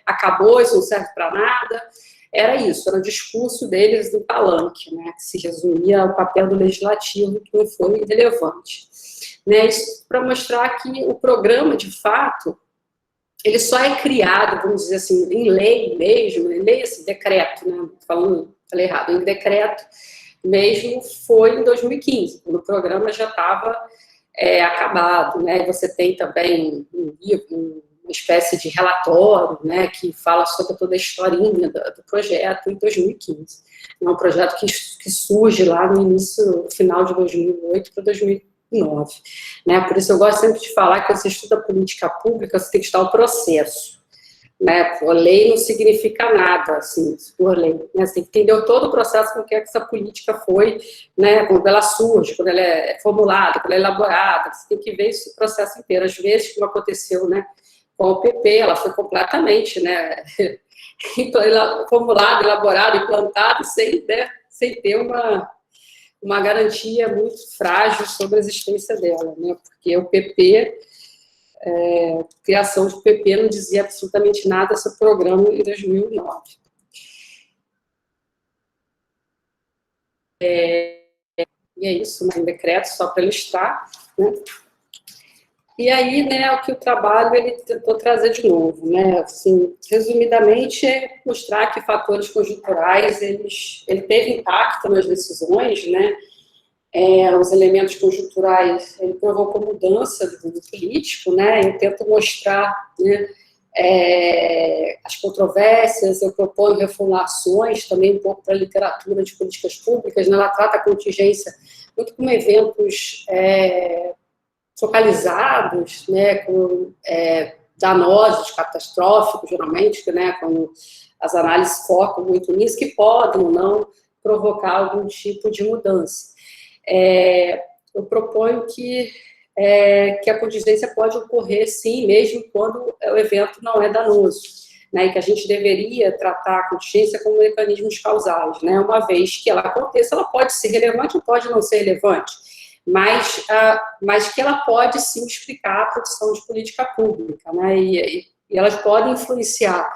acabou, isso não serve para nada. Era isso, era o discurso deles do palanque, né, que se resumia ao papel do legislativo, que não foi relevante. Né, isso para mostrar que o programa, de fato, ele só é criado, vamos dizer assim, em lei mesmo, em lei, assim, decreto, né, falei errado, em decreto mesmo foi em 2015, quando o programa já estava acabado, né, você tem também uma espécie de relatório, né, que fala sobre toda a historinha do projeto em 2015. É um projeto que surge lá no início, no final de 2008 para 2009. Né? Por isso eu gosto sempre de falar que quando você estuda política pública, você tem que estudar o processo. Né? A lei não significa nada, assim, por lei. Né? Você tem que entender todo o processo com que essa política foi, né? Quando ela surge, quando ela é formulada, quando ela é elaborada. Você tem que ver esse processo inteiro. Às vezes, como aconteceu, né, com o PP, ela foi completamente, né, formulada, elaborada, implantada, sem ter uma garantia muito frágil sobre a existência dela, né? Porque o PP, a criação do PP não dizia absolutamente nada sobre o programa em 2009. E é isso, um decreto só para ilustrar, né? E aí, né, o que o trabalho ele tentou trazer de novo, né? Assim, resumidamente, é mostrar que fatores conjunturais ele teve impacto nas decisões, né? Os elementos conjunturais ele provocou mudança do político, né? Eu tento mostrar, né, as controvérsias, eu proponho reformulações também um pouco para a literatura de políticas públicas, né? Ela trata a contingência muito como eventos focalizados, né, com danosos, catastróficos, geralmente, né, quando as análises focam muito nisso, que podem ou não provocar algum tipo de mudança. Eu proponho que a contingência pode ocorrer, sim, mesmo quando o evento não é danoso, né, e que a gente deveria tratar a contingência como mecanismos causais, né, uma vez que ela aconteça, ela pode ser relevante ou pode não ser relevante, mas que ela pode, sim, explicar a produção de política pública, né, e elas podem influenciar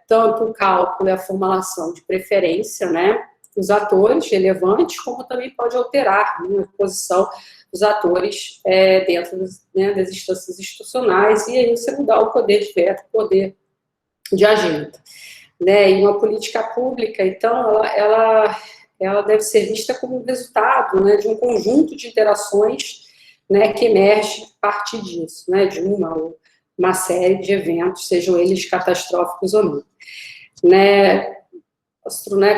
tanto o cálculo e a formulação de preferência, né, dos atores relevantes, como também pode alterar, né, a posição dos atores dentro né, das instâncias institucionais, e aí você mudar o poder de veto, o poder de agenda. Né? E uma política pública, então, ela deve ser vista como resultado, né, de um conjunto de interações, né, que emerge a partir disso, né, de uma série de eventos, sejam eles catastróficos ou não. Né,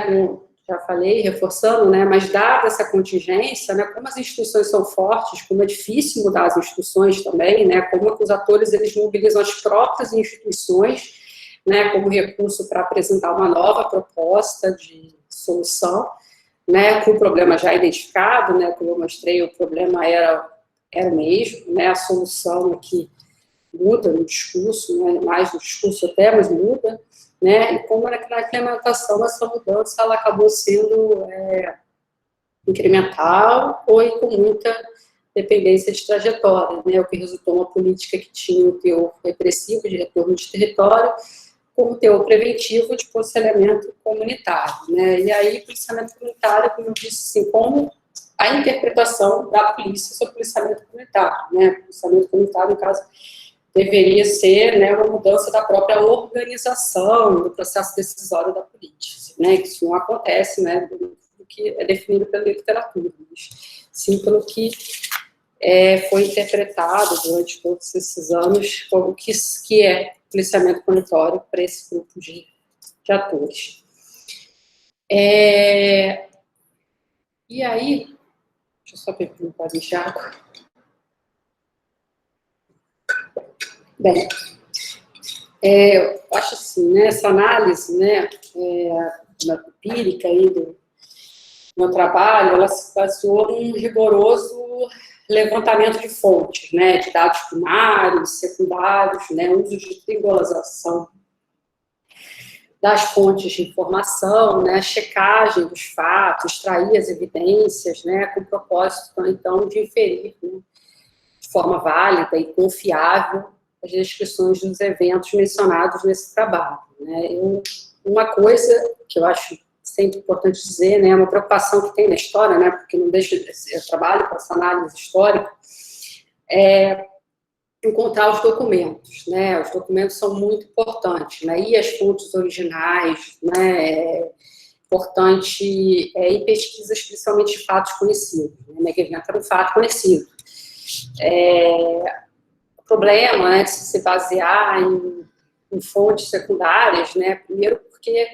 como já falei, reforçando, né, mas dada essa contingência, né, como as instituições são fortes, como é difícil mudar as instituições também, né, como os atores eles mobilizam as próprias instituições, né, como recurso para apresentar uma nova proposta de solução, né, com o problema já identificado, né, como eu mostrei, o problema era o mesmo, né, a solução aqui muda no discurso, né, mais no discurso até, mas muda, né, e como na implementação essa mudança ela acabou sendo incremental ou com muita dependência de trajetória, né, o que resultou uma política que tinha um teor repressivo de retorno de território, com o teor preventivo de policiamento comunitário, né, e aí policiamento comunitário, como eu disse, assim, como a interpretação da polícia sobre o policiamento comunitário, né, policiamento comunitário, no caso, deveria ser, né, uma mudança da própria organização do processo decisório da política, né, que isso não acontece, né, do que é definido pela literatura, mas sim pelo que foi interpretado durante todos esses anos, como que é policiamento comunitário para esse grupo de atores. E aí, deixa eu só perguntar de Thiago. Bem, eu acho assim, né, essa análise, né, empírica aí do meu trabalho, ela se baseou num rigoroso levantamento de fontes, né, de dados primários, secundários, né, uso de triangulação das fontes de informação, né, checagem dos fatos, extrair as evidências, né, com o propósito, então, de inferir, né, de forma válida e confiável as descrições dos eventos mencionados nesse trabalho. Né. Uma coisa que eu acho sempre importante dizer, né, uma preocupação que tem na história, né, porque não deixa eu trabalho com essa análise histórica, é encontrar os documentos, né, os documentos são muito importantes, né, e as fontes originais, né, importante em pesquisas, principalmente de fatos conhecidos, né, que era um fato conhecido. O problema, né, de se basear em fontes secundárias, né, primeiro porque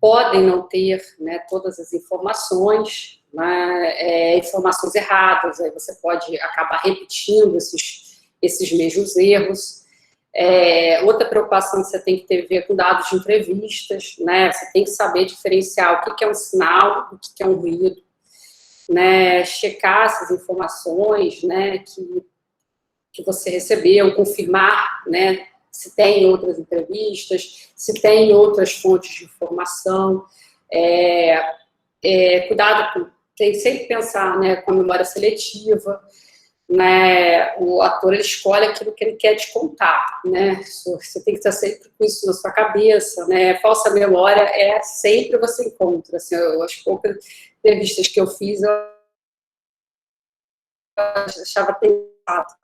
podem não ter, né, todas as informações, né, informações erradas, aí você pode acabar repetindo esses mesmos erros. Outra preocupação que você tem que ter a ver com dados de entrevistas, né, você tem que saber diferenciar o que é um sinal, o que é um ruído, né, checar essas informações, né, que você recebeu, confirmar, né, se tem outras entrevistas, se tem outras fontes de informação, cuidado, tem que sempre pensar, né, com a memória seletiva, né, o ator ele escolhe aquilo que ele quer te contar, né, você tem que estar sempre com isso na sua cabeça, né, falsa memória sempre você encontra, assim, as poucas entrevistas que eu fiz, eu achava pensado.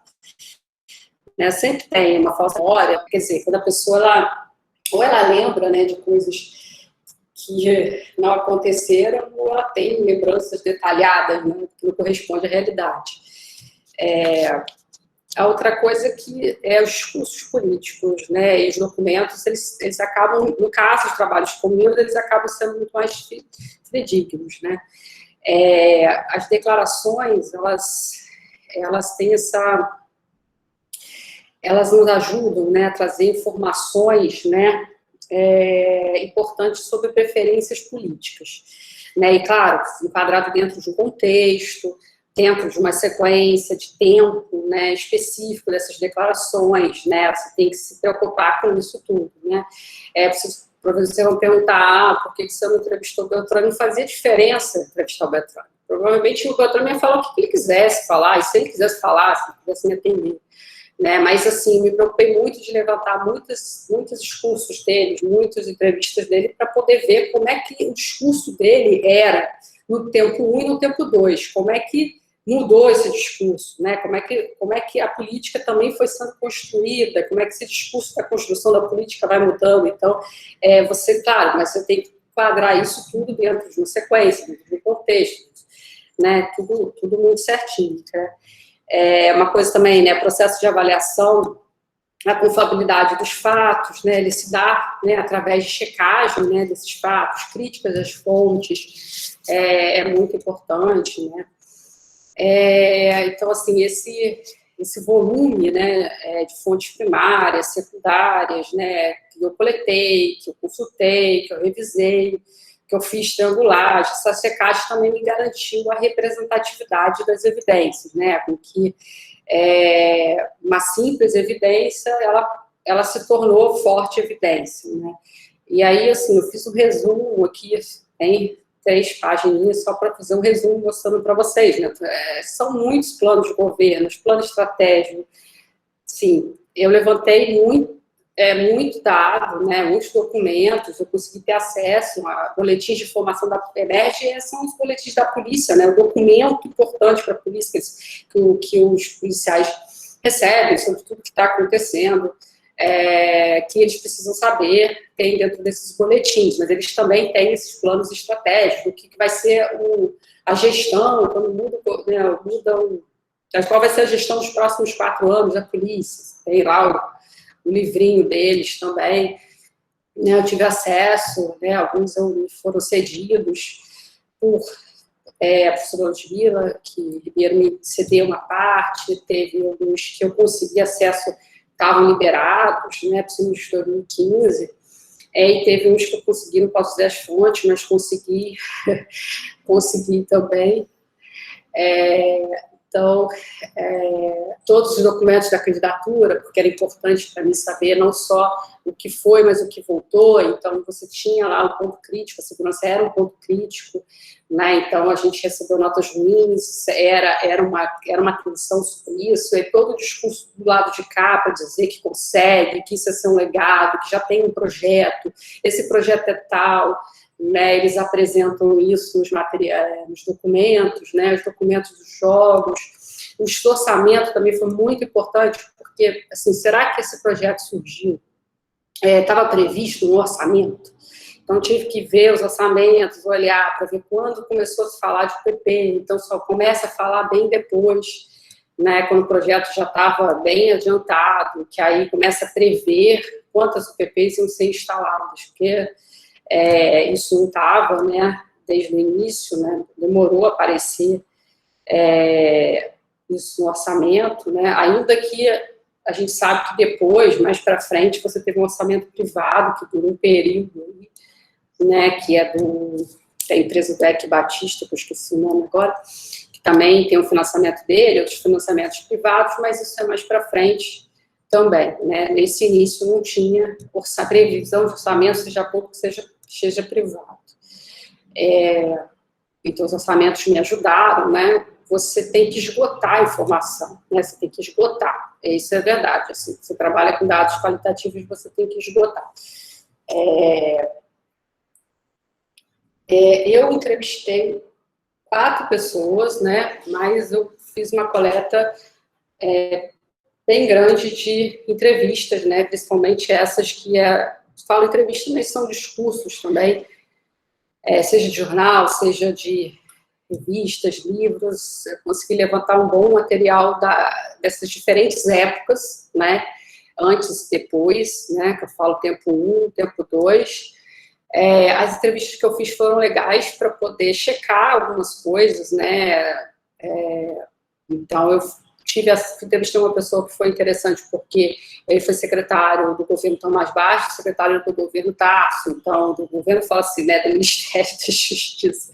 Né, sempre tem uma falsa memória, quer dizer, quando a pessoa, ela lembra, né, de coisas que não aconteceram, ou ela tem lembranças detalhadas, né, que não corresponde à realidade. A outra coisa que os discursos políticos, né, e os documentos, eles acabam, no caso dos trabalhos comuns, eles acabam sendo muito mais fidedignos, né. As declarações, elas têm elas nos ajudam, né, a trazer informações, né, importantes sobre preferências políticas, né, e claro, enquadrado dentro de um contexto, dentro de uma sequência de tempo, né, específico dessas declarações, né, você tem que se preocupar com isso tudo, né, vocês vão perguntar, por que você não entrevistou o Beltrame? Não fazia diferença entrevistar o Beltrame. Provavelmente o Beltrame ia falar o que ele quisesse falar, e se ele quisesse falar, se ele quisesse me atender. Né, mas, assim, me preocupei muito de levantar muitos discursos dele, muitas entrevistas dele, para poder ver como é que o discurso dele era no tempo 1 e no tempo 2, como é que, mudou esse discurso, né? Como é que a política também foi sendo construída, como é que esse discurso da construção da política vai mudando. Então, claro, mas você tem que quadrar isso tudo dentro de uma sequência, dentro de um contexto, né? Tudo muito certinho, né? Uma coisa também, né? Processo de avaliação, a confiabilidade dos fatos, né? Ele se dá, né, através de checagem, né, desses fatos, críticas às fontes, é muito importante, né? Então, assim, esse volume, né, de fontes primárias, secundárias, né, que eu coletei, que eu consultei, que eu revisei, que eu fiz triangulagem, essa checagem também me garantiu a representatividade das evidências, né, com que uma simples evidência, ela se tornou forte evidência, né. E aí, assim, eu fiz um resumo aqui, tem 3 páginas só para fazer um resumo mostrando para vocês, né? São muitos planos de governo, planos estratégicos. Sim, eu levantei muito dado, né? Muitos documentos, eu consegui ter acesso a boletins de informação da PEMERG, são os boletins da polícia, né? O documento importante para a polícia que os policiais recebem sobre tudo que está acontecendo. Que eles precisam saber, tem dentro desses boletins, mas eles também têm esses planos estratégicos, o que vai ser a gestão, quando qual vai ser a gestão dos próximos 4 anos da polícia, tem lá o livrinho deles também, né, eu tive acesso, né, alguns foram cedidos por a professora Ludmila, que Ribeiro me cedeu uma parte, teve alguns que eu consegui acesso, estavam liberados, né, principalmente em 2015, e teve uns que eu consegui, não posso dizer as fontes, mas consegui também. Então, todos os documentos da candidatura, porque era importante para mim saber não só o que foi, mas o que voltou. Então, você tinha lá um ponto crítico, a segurança era um ponto crítico, né? Então, a gente recebeu notas ruins, era uma atenção sobre isso, e todo o discurso do lado de cá para dizer que consegue, que isso é ser um legado, que já tem um projeto, esse projeto é tal, né? Eles apresentam isso nos materiais, nos documentos, né? Os documentos dos jogos. O orçamento também foi muito importante, porque, assim, será que esse projeto surgiu? Estava previsto no orçamento? Então, tive que ver os orçamentos, olhar para ver quando começou a se falar de PP, então só começa a falar bem depois, né, quando o projeto já estava bem adiantado, que aí começa a prever quantas UPPs iam ser instaladas, porque isso não estava, né, desde o início, né, demorou a aparecer isso no orçamento, né, ainda que a gente sabe que depois, mais para frente, você teve um orçamento privado que durou um período, né, que é da empresa do Eike Batista, que eu esqueci o nome agora, que também tem o financiamento dele, outros financiamentos privados, mas isso é mais para frente também, né, nesse início não tinha previsão de orçamento, seja pouco, seja privado. Então, os orçamentos me ajudaram, né, você tem que esgotar a informação, né, você tem que esgotar, isso é verdade, assim, você trabalha com dados qualitativos, você tem que esgotar. Eu entrevistei 4 pessoas, né, mas eu fiz uma coleta bem grande de entrevistas, né, principalmente essas que falo entrevistas, mas são discursos também, seja de jornal, seja de revistas, livros. Eu consegui levantar um bom material dessas diferentes épocas, né, antes e depois, né, que eu falo tempo 1, tempo 2. As entrevistas que eu fiz foram legais para poder checar algumas coisas, né, então eu entrevistei uma pessoa que foi interessante, porque ele foi secretário do governo Tomás Baixo, secretário do governo Tarso, então, do governo, fala assim, né, do Ministério da Justiça,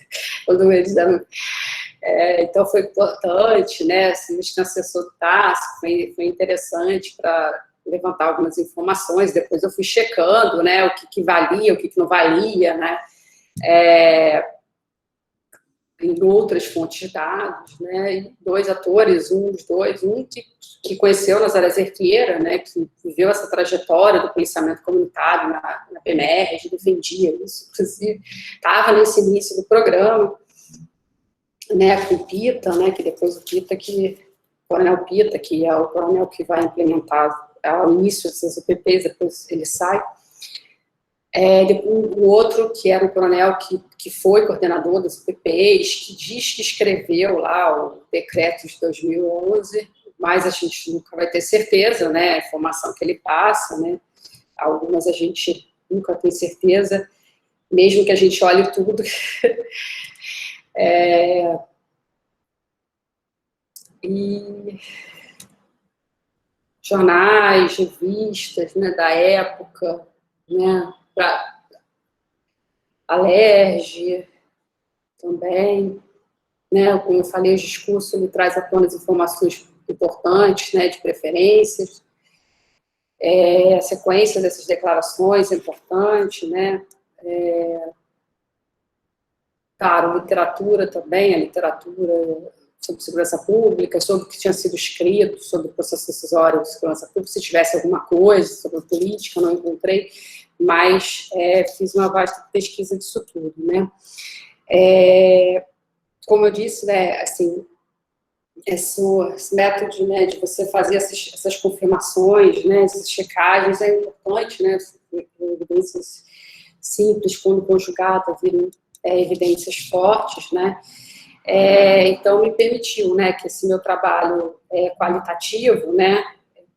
então foi importante, né, assim, tinha assessor do Tarso, foi interessante para levantar algumas informações, depois eu fui checando, né, o que valia, o que não valia, né, em outras fontes de dados, né, e 2 atores, um que conheceu Nazaré Zerqueira, né, que viveu essa trajetória do policiamento comunitário na PEMERG, defendia isso, inclusive, estava nesse início do programa, né, com o Pita, né, que depois o Coronel Pita, que é o coronel que vai implementar ao início dessas UPPs, depois ele sai. O outro, que era um coronel que foi coordenador das UPPs, que diz que escreveu lá o decreto de 2011, mas a gente nunca vai ter certeza, né, a informação que ele passa, né, algumas a gente nunca tem certeza, mesmo que a gente olhe tudo. E jornais, revistas, né, da época, né, a LERJ também, né, como eu falei, o discurso ele traz apenas informações importantes, né, de preferências, a sequência dessas declarações é importante, né, claro, literatura também, a literatura sobre segurança pública, sobre o que tinha sido escrito sobre o processo decisório de segurança pública, se tivesse alguma coisa sobre política, não encontrei, mas fiz uma vasta pesquisa disso tudo, né. Como eu disse, né, assim, esse método, né, de você fazer essas confirmações, né, essas checagens é importante, né, evidências simples, quando conjugadas, viram evidências fortes, né. Então, me permitiu, né, que esse meu trabalho qualitativo, né,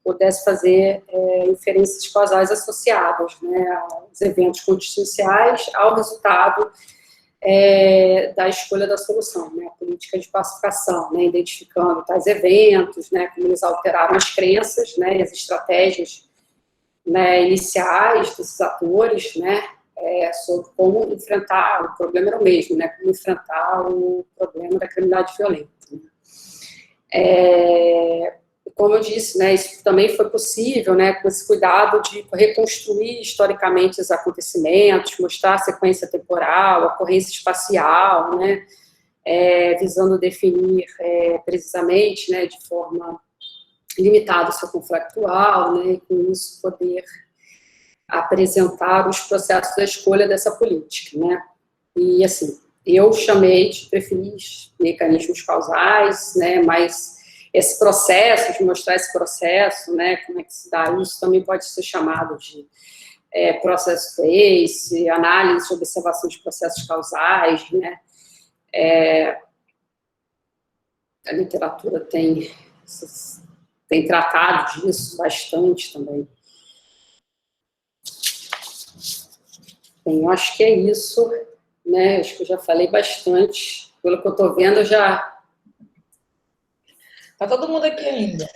pudesse fazer inferências causais associadas, né, aos eventos contingenciais, ao resultado da escolha da solução, né, a política de pacificação, né, identificando tais eventos, né, como eles alteraram as crenças, né, e as estratégias, né, iniciais desses atores, né, sobre como enfrentar, o problema era o mesmo, né, como enfrentar o problema da criminalidade violenta. Como eu disse, né, isso também foi possível, né, com esse cuidado de reconstruir historicamente os acontecimentos, mostrar a sequência temporal, a ocorrência espacial, né, visando definir precisamente, né, de forma limitada o seu conflitual, né, e com isso poder apresentar os processos da escolha dessa política, né, e assim, eu chamei de preferir mecanismos causais, né, mas esse processo, de mostrar esse processo, né, como é que se dá isso, também pode ser chamado de processo trace, análise, observação de processos causais, né, a literatura tem tratado disso bastante também. Bem, eu acho que é isso, né, acho que eu já falei bastante, pelo que eu estou vendo, eu já... Tá todo mundo aqui ainda.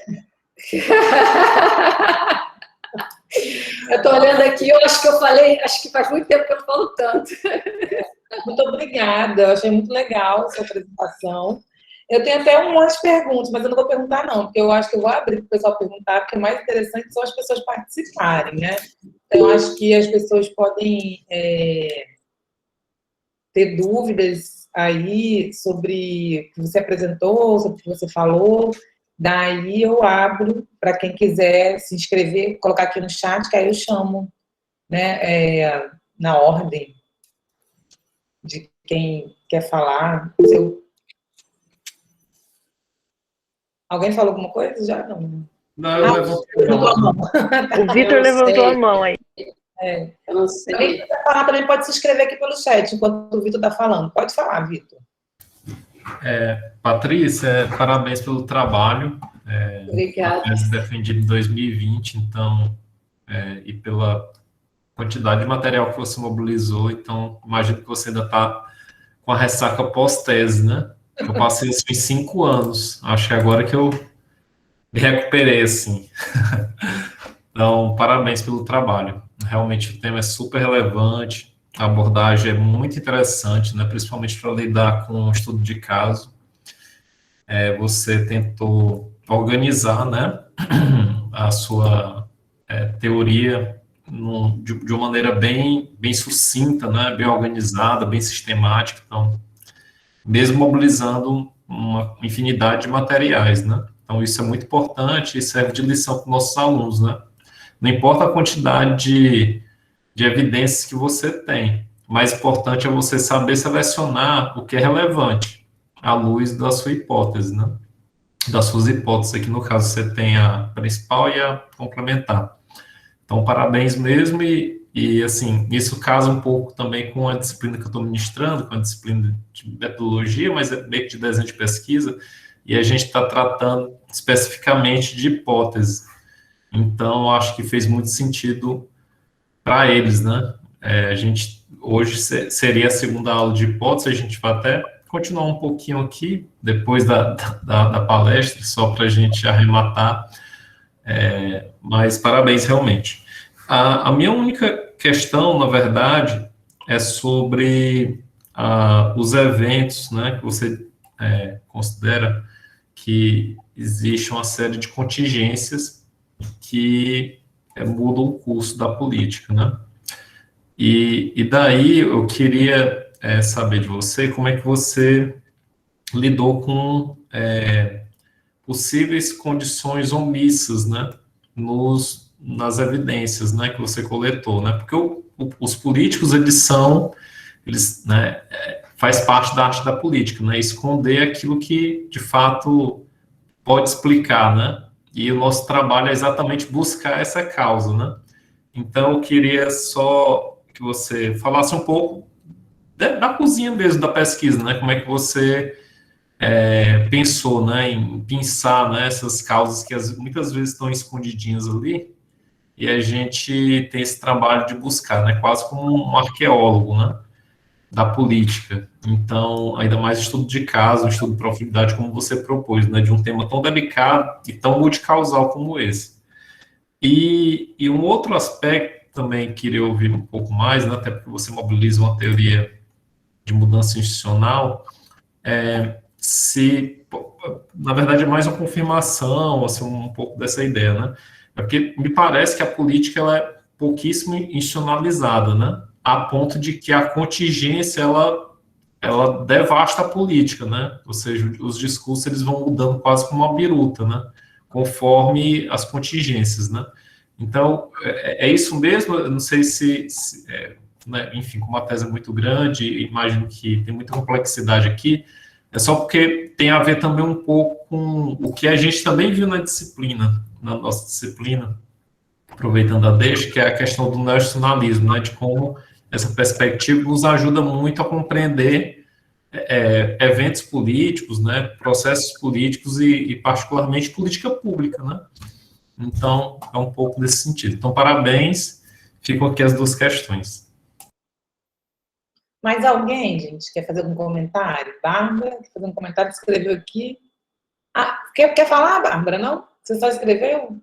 Eu estou olhando aqui, eu acho que eu falei, acho que faz muito tempo que eu falo tanto. Muito obrigada, eu achei muito legal a sua apresentação. Eu tenho até um monte de perguntas, mas eu não vou perguntar não, porque eu acho que eu vou abrir para o pessoal perguntar, porque o mais interessante são as pessoas participarem, né? Então, eu acho que as pessoas podem ter dúvidas aí sobre o que você apresentou, sobre o que você falou. Daí eu abro para quem quiser se inscrever, colocar aqui no chat, que aí eu chamo, né, na ordem de quem quer falar. Alguém falou alguma coisa? Já não. Não, eu levantei a mão. O Vitor levantou a mão aí. Eu não sei. Quem quiser falar também pode se inscrever aqui pelo chat, enquanto o Vitor está falando. Pode falar, Vitor. Patrícia, parabéns pelo trabalho. Obrigada. Defendido em 2020, então, e pela quantidade de material que você mobilizou, então, imagino que você ainda está com a ressaca pós-tese, né? Eu passei isso em 5 anos, acho que agora que eu me recuperei, assim. Então, parabéns pelo trabalho. Realmente o tema é super relevante, a abordagem é muito interessante, né? Principalmente para lidar com o estudo de caso. Você tentou organizar, né, a sua teoria de uma maneira bem sucinta, né, bem organizada, bem sistemática, então, mesmo mobilizando uma infinidade de materiais, né? Então, isso é muito importante e serve de lição para os nossos alunos, né? Não importa a quantidade de evidências que você tem, o mais importante é você saber selecionar o que é relevante. à luz da sua hipótese, né? Das suas hipóteses. Aqui, no caso, você tem a principal e a complementar. Então, parabéns mesmo, assim, isso casa um pouco também com a disciplina que eu estou ministrando, com a disciplina de metodologia, mas é meio que de desenho de pesquisa, e a gente está tratando especificamente de hipóteses. Então, acho que fez muito sentido para eles, né? A gente, hoje seria a segunda aula de hipótese, a gente vai até continuar um pouquinho aqui, depois da palestra, só para a gente arrematar, mas parabéns, realmente. A minha única questão, na verdade, é sobre os eventos, né, que você considera que existe uma série de contingências que mudam o curso da política, né? E daí eu queria saber de você como é que você lidou com possíveis condições omissas, né, nas evidências, né, que você coletou, né? Porque os políticos, eles, né, faz parte da arte da política, né? Esconder aquilo que de fato pode explicar, né? E o nosso trabalho é exatamente buscar essa causa, né? Então, eu queria só que você falasse um pouco da cozinha mesmo, da pesquisa, né? Como é que você pensou, né, em pensar, né, essas causas que muitas vezes estão escondidinhas ali, e a gente tem esse trabalho de buscar, né, quase como um arqueólogo, né, da política. Então, ainda mais estudo de caso, estudo de profundidade, como você propôs, né, de um tema tão delicado e tão multicausal como esse. E um outro aspecto também queria ouvir um pouco mais, né, até porque você mobiliza uma teoria de mudança institucional, na verdade, é mais uma confirmação, assim, um pouco dessa ideia, né? É porque me parece que a política ela é pouquíssimo institucionalizada, né? A ponto de que a contingência, ela devasta a política, né? Ou seja, os discursos, eles vão mudando quase como uma biruta, né? Conforme as contingências, né? Então, é isso mesmo? Eu não sei né? Enfim, como a tese é muito grande, imagino que tem muita complexidade aqui, é só porque tem a ver também um pouco com o que a gente também viu na disciplina, na nossa disciplina, aproveitando a deixa, que é a questão do neonacionalismo, né, de como essa perspectiva nos ajuda muito a compreender eventos políticos, né, processos políticos e particularmente política pública, né. Então, é um pouco desse sentido. Então, parabéns, ficam aqui as duas questões. Mais alguém, gente, quer fazer algum comentário? Bárbara, quer fazer um comentário? Escreveu aqui. Ah, quer falar, Bárbara, não? Você só escreveu?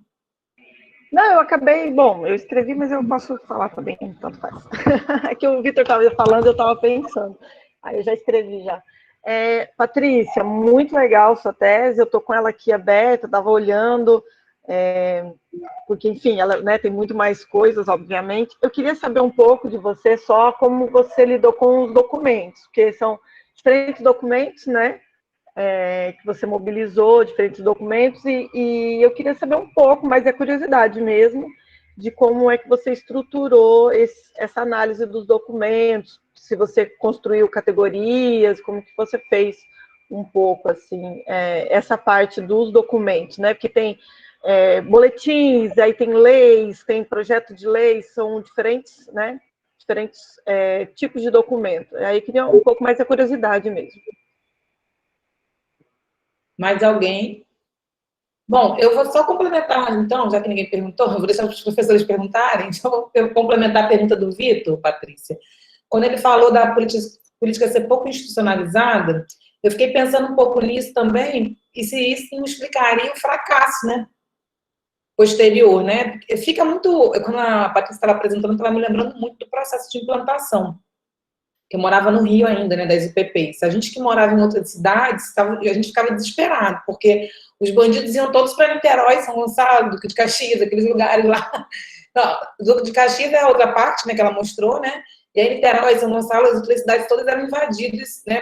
Não, eu acabei, bom, eu escrevi, mas eu posso falar também, tanto faz. É que o Vitor estava falando, eu estava pensando. Aí eu já escrevi já. Patrícia, muito legal sua tese, eu estou com ela aqui aberta, estava olhando, porque, enfim, ela, né, tem muito mais coisas, obviamente. Eu queria saber um pouco de você só como você lidou com os documentos, porque são diferentes documentos, né? Que você mobilizou, diferentes documentos, e eu queria saber um pouco, mas é curiosidade mesmo, de como é que você estruturou essa análise dos documentos, se você construiu categorias, como que você fez um pouco, assim, essa parte dos documentos, né? Porque tem boletins, aí tem leis, tem projeto de leis, são diferentes, né? Diferentes tipos de documento. Aí queria um pouco mais a curiosidade mesmo. Mais alguém? Bom, eu vou só complementar, então, já que ninguém perguntou, eu vou deixar os professores perguntarem, então eu vou complementar a pergunta do Vitor, Patrícia. Quando ele falou da política ser pouco institucionalizada, eu fiquei pensando um pouco nisso também, e se isso não explicaria o fracasso, né? Posterior, né? Porque fica muito... Quando a Patrícia estava apresentando, estava me lembrando muito do processo de implantação. Eu morava no Rio ainda, né, das UPPs. A gente que morava em outras cidades, a gente ficava desesperado, porque os bandidos iam todos para Niterói, São Gonçalo, Duque de Caxias, aqueles lugares lá. Não, Duque de Caxias é a outra parte, né, que ela mostrou, né? E aí Niterói, São Gonçalo, as outras cidades todas eram invadidas, né,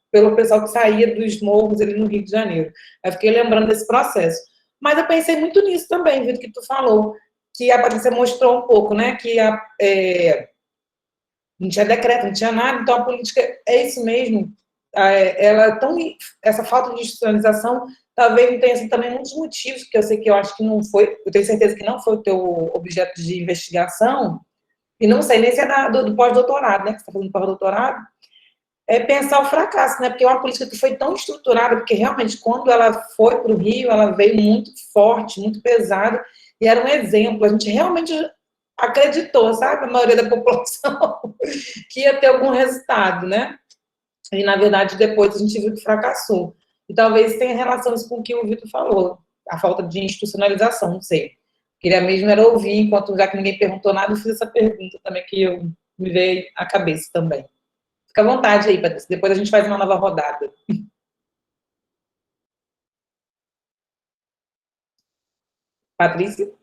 pelo pessoal que saía dos morros ali no Rio de Janeiro. Eu fiquei lembrando desse processo. Mas eu pensei muito nisso também, viu, que tu falou, que a Patrícia mostrou um pouco, né, que não tinha decreto, não tinha nada, então a política é isso mesmo, essa falta de institucionalização talvez não tenha sido também muitos motivos, que eu acho que não foi, eu tenho certeza que não foi o teu objeto de investigação, e não sei nem se é do pós-doutorado, né, que você está fazendo pós-doutorado, é pensar o fracasso, né, porque é uma política que foi tão estruturada, porque realmente quando ela foi para o Rio, ela veio muito forte, muito pesada, e era um exemplo, a gente realmente acreditou, sabe, a maioria da população, que ia ter algum resultado, né, e na verdade depois a gente viu que fracassou. E talvez tenha relação isso com o que o Vitor falou, a falta de institucionalização, não sei. Queria mesmo era ouvir, enquanto já que ninguém perguntou nada, eu fiz essa pergunta também, que me veio à cabeça também. Fica à vontade aí, Patrícia, depois a gente faz uma nova rodada. Patrícia?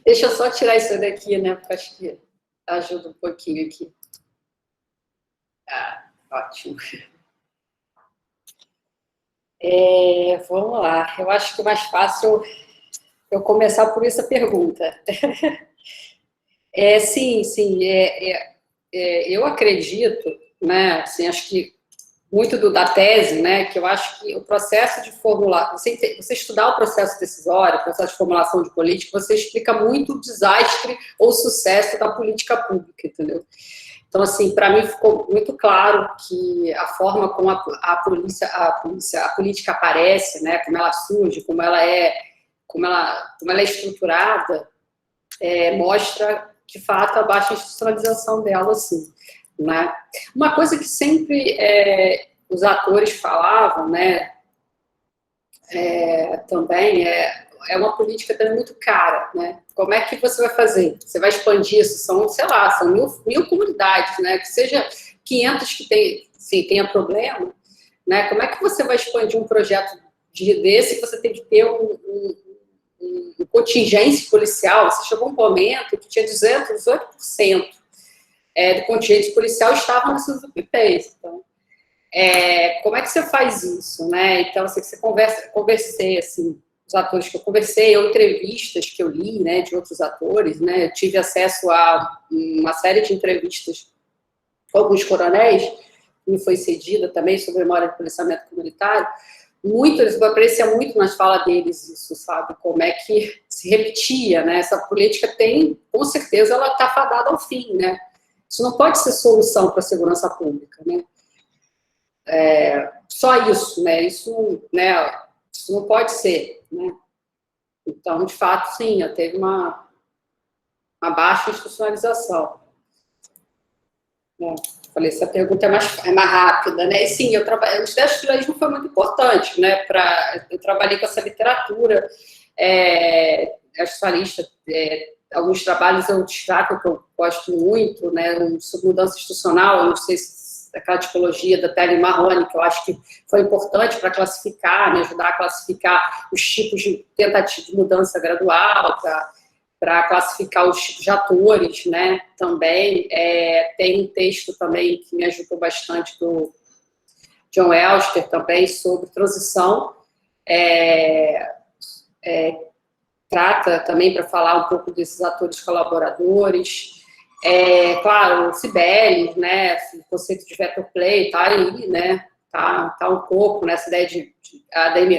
Deixa eu só tirar isso daqui, né, porque acho que ajuda um pouquinho aqui. Ótimo. Vamos lá, eu acho que é mais fácil eu começar por essa pergunta. Sim, eu acredito, né, assim, acho que muito da tese, né, que eu acho que o processo de formular, você estudar o processo decisório, o processo de formulação de política, você explica muito o desastre ou o sucesso da política pública, entendeu? Então, assim, para mim ficou muito claro que a forma como a política aparece, né, como ela surge, como ela é estruturada, mostra, de fato, a baixa institucionalização dela, assim, né? Uma coisa que sempre os atores falavam, né, também é uma política também muito cara, né? Como é que você vai fazer? Você vai expandir isso? São, sei lá, são mil comunidades, né? Que seja 500 que tenha problema, né? Como é que você vai expandir um projeto desse que você tem que ter um contingência policial? Você chegou um momento que tinha 18% do contingente policial estava nesses UPPs. Então, como é que você faz isso, né? Então, assim, conversei, assim, os atores que eu conversei, ou entrevistas que eu li, né, de outros atores, né, eu tive acesso a uma série de entrevistas com alguns coronéis, que me foi cedida também, sobre memória de policiamento comunitário, aparecia muito nas falas deles isso, sabe, como é que se repetia, né, essa política com certeza, ela está fadada ao fim, né, isso não pode ser solução para a segurança pública, né, só isso, né, isso não pode ser, né? Então, de fato, sim, teve uma baixa institucionalização. Né? Falei, essa pergunta é mais rápida, né? E sim, o teste de jornalismo foi muito importante, né? Eu trabalhei com essa literatura, historialista, alguns trabalhos eu destaco que eu gosto muito, né? Sobre mudança institucional, eu não sei se aquela tipologia da Telly Marrone, que eu acho que foi importante para classificar, né, ajudar a classificar os tipos de tentativa de mudança gradual, para classificar os tipos de atores, né, também. Tem um texto também que me ajudou bastante, do John Elster, também, sobre transição, trata também para falar um pouco desses atores colaboradores. Claro, o Sibeli, né, o conceito de veto play está aí, né, tá um pouco nessa ideia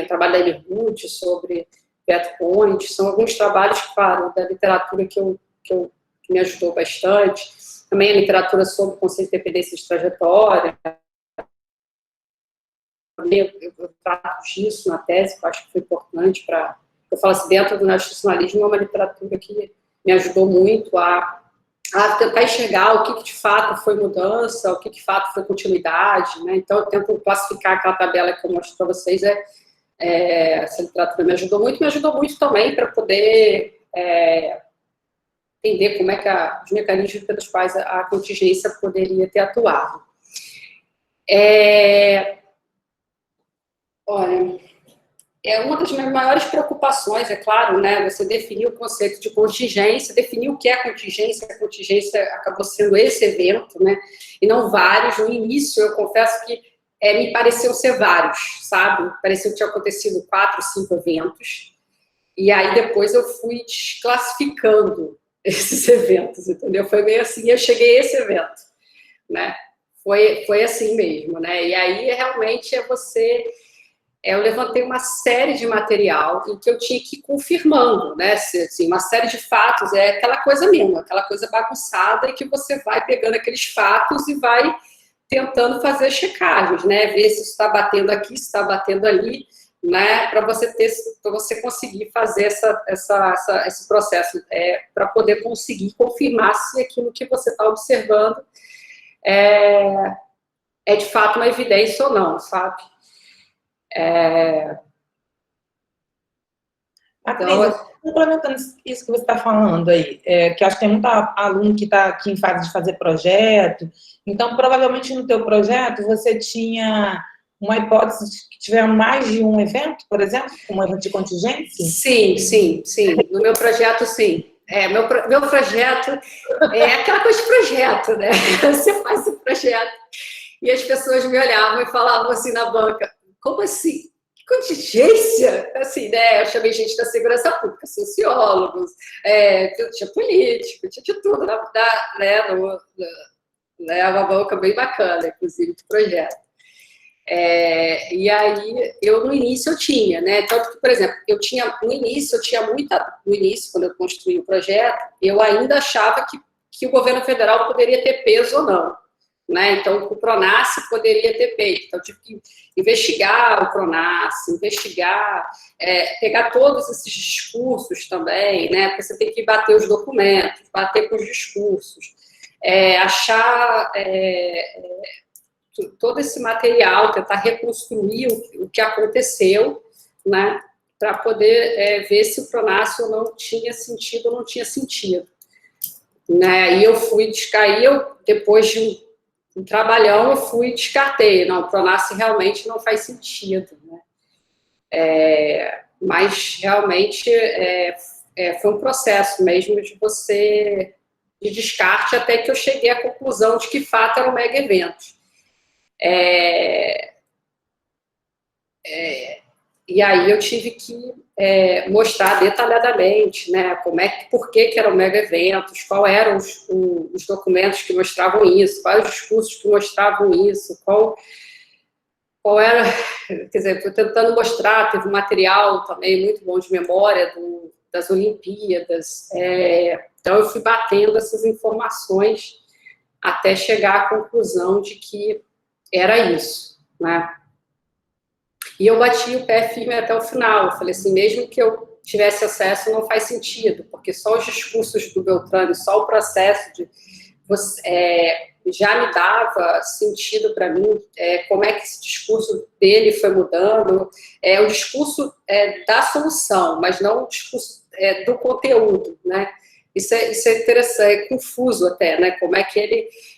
o trabalho da Amy Wood sobre veto point, são alguns trabalhos, claro, da literatura que me ajudou bastante, também a literatura sobre o conceito de dependência de trajetória, eu trato disso na tese, que eu acho que foi importante eu falo assim, dentro do institucionalismo é uma literatura que me ajudou muito a tentar enxergar o que de fato foi mudança, o que de fato foi continuidade, né? Então, eu tento classificar aquela tabela que eu mostro para vocês, essa literatura me ajudou muito também para poder entender como é que os mecanismos pelos quais a contingência poderia ter atuado. Olha, uma das minhas maiores preocupações, claro, né, você definir o conceito de contingência, definir o que é contingência. A contingência acabou sendo esse evento, né, e não vários. No início, eu confesso que me pareceu ser vários, sabe? Pareceu que tinha acontecido 4, 5 eventos, e aí depois eu fui desclassificando esses eventos, entendeu? Foi meio assim, eu cheguei a esse evento, né? foi assim mesmo, né? E aí, realmente, eu levantei uma série de material em que eu tinha que ir confirmando, né? Assim, uma série de fatos, é aquela coisa mesmo, aquela coisa bagunçada, e que você vai pegando aqueles fatos e vai tentando fazer checagens, né? Ver se está batendo aqui, se está batendo ali, né? Para você conseguir fazer esse processo, para poder conseguir confirmar se aquilo que você está observando é de fato uma evidência ou não, sabe? Patrícia, complementando isso que você está falando aí, que acho que tem muito aluno que está aqui em fase de fazer projeto, então, provavelmente, no teu projeto, você tinha uma hipótese de que tiver mais de um evento, por exemplo, um evento de contingência? Sim. No meu projeto, sim. Meu projeto é aquela coisa de projeto, né? Você faz o projeto e as pessoas me olhavam e falavam assim na banca, como assim? Contingência, assim, né? Eu chamei gente da segurança pública, sociólogos, tinha político, tinha de tudo, uma banca bem bacana, inclusive, de projeto. E aí, no início eu tinha, né? Tanto que, por exemplo, no início, quando eu construí o projeto, eu ainda achava que o governo federal poderia ter peso ou não. Né? Então, o PRONASSE poderia ter feito. Então, eu tive que investigar o PRONASSE, pegar todos esses discursos também, né? Porque você tem que bater os documentos, bater com os discursos, achar todo esse material, tentar reconstruir o que aconteceu, né? Para poder ver se o PRONASSE ou não tinha sentido ou não tinha sentido. Né? E eu fui descair, depois de um trabalhão, eu fui e descartei. Não, o PRONASSE realmente não faz sentido. Né? Mas, realmente, foi um processo mesmo de descarte, até que eu cheguei à conclusão de que, fato, eram mega eventos. E aí eu tive que mostrar detalhadamente, né, por que eram mega eventos, quais eram os documentos que mostravam isso, quais os discursos que mostravam isso, qual era, quer dizer, fui tentando mostrar, teve um material também muito bom de memória das Olimpíadas, então eu fui batendo essas informações até chegar à conclusão de que era isso, né? E eu bati o pé firme até o final. Eu falei assim, mesmo que eu tivesse acesso, não faz sentido, porque só os discursos do Beltrame, só o processo já me dava sentido para mim, como é que esse discurso dele foi mudando, o discurso da solução, mas não o discurso do conteúdo, né? Isso é interessante, é confuso até, né? Como é que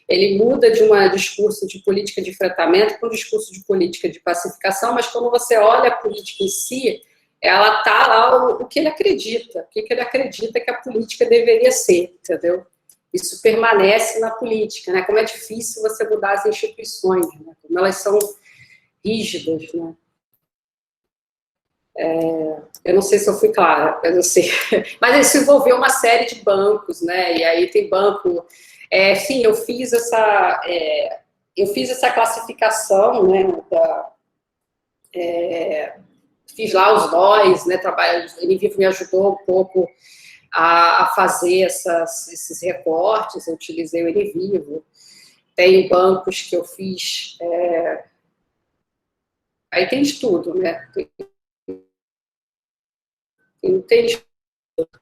ele muda de um discurso de política de enfrentamento para um discurso de política de pacificação, mas quando você olha a política em si, ela está lá o que ele acredita, o que ele acredita que a política deveria ser, entendeu? Isso permanece na política, né? Como é difícil você mudar as instituições, né? Como elas são rígidas, né? Eu não sei se eu fui clara, mas eu sei. Mas isso envolveu uma série de bancos, né? E aí tem banco... sim, eu fiz essa classificação, né? Fiz lá os nós, né? O NVivo me ajudou um pouco a fazer esses recortes, eu utilizei o NVivo. Tem bancos que eu fiz... aí tem de tudo, né? Tem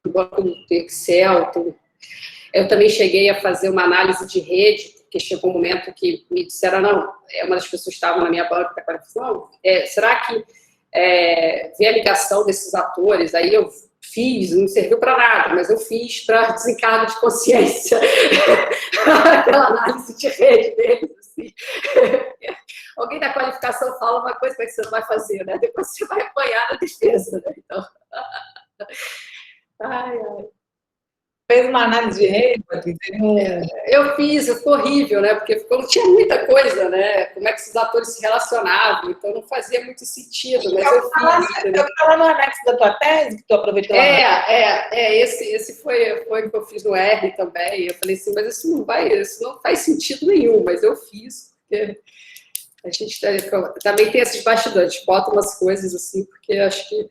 banco do Excel, eu também cheguei a fazer uma análise de rede, porque chegou um momento que me disseram, não, uma das pessoas que estavam na minha banca da qualificação, será que ver a ligação desses atores, aí eu fiz, não serviu para nada, mas eu fiz para desencargo de consciência, aquela análise de rede deles, assim. Alguém da qualificação fala uma coisa que você não vai fazer, né? Depois você vai apanhar na defesa, né? Então... Ai. Fez uma análise de rede, Patrícia? Eu fiz, ficou horrível, né? Porque não tinha muita coisa, né? Como é que esses atores se relacionavam, então não fazia muito sentido, mas eu fiz. Eu estava no anexo da tua tese, que tu aproveitou. Esse foi o que eu fiz no R também. Eu falei assim, mas isso não faz sentido nenhum, mas eu fiz, porque a gente também tem esses bastidores, bota umas coisas assim, porque eu acho que...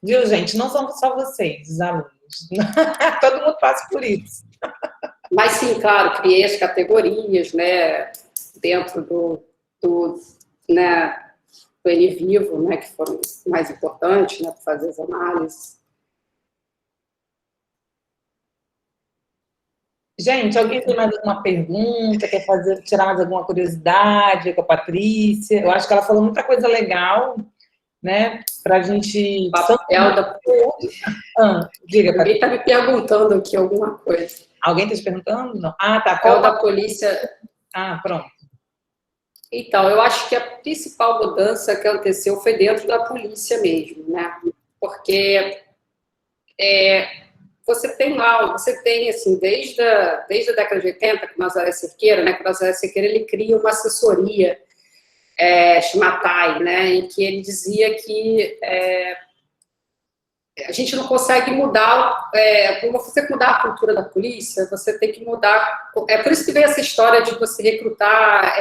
Viu, gente? Não são só vocês, os alunos. Todo mundo passa por isso. Mas sim, claro, criei as categorias, né, dentro né, do NVivo, né, que foram mais importantes, né, para fazer as análises. Gente, alguém tem mais alguma pergunta, quer tirar mais alguma curiosidade com a Patrícia? Eu acho que ela falou muita coisa legal, né, para a gente... O papel da... diga, Alguém está me perguntando aqui alguma coisa. Alguém está te perguntando? Não. Ah, tá. Qual da polícia... Ah, pronto. Então, eu acho que a principal mudança que aconteceu foi dentro da polícia mesmo, né? Porque você tem, assim, desde a década de 80, com o Nazaré Cerqueira, né? Que o Nazaré Cerqueira, ele cria uma assessoria chamada TAI, né? Em que ele dizia que a gente não consegue mudar, para você mudar a cultura da polícia, você tem que mudar, por isso que vem essa história de você recrutar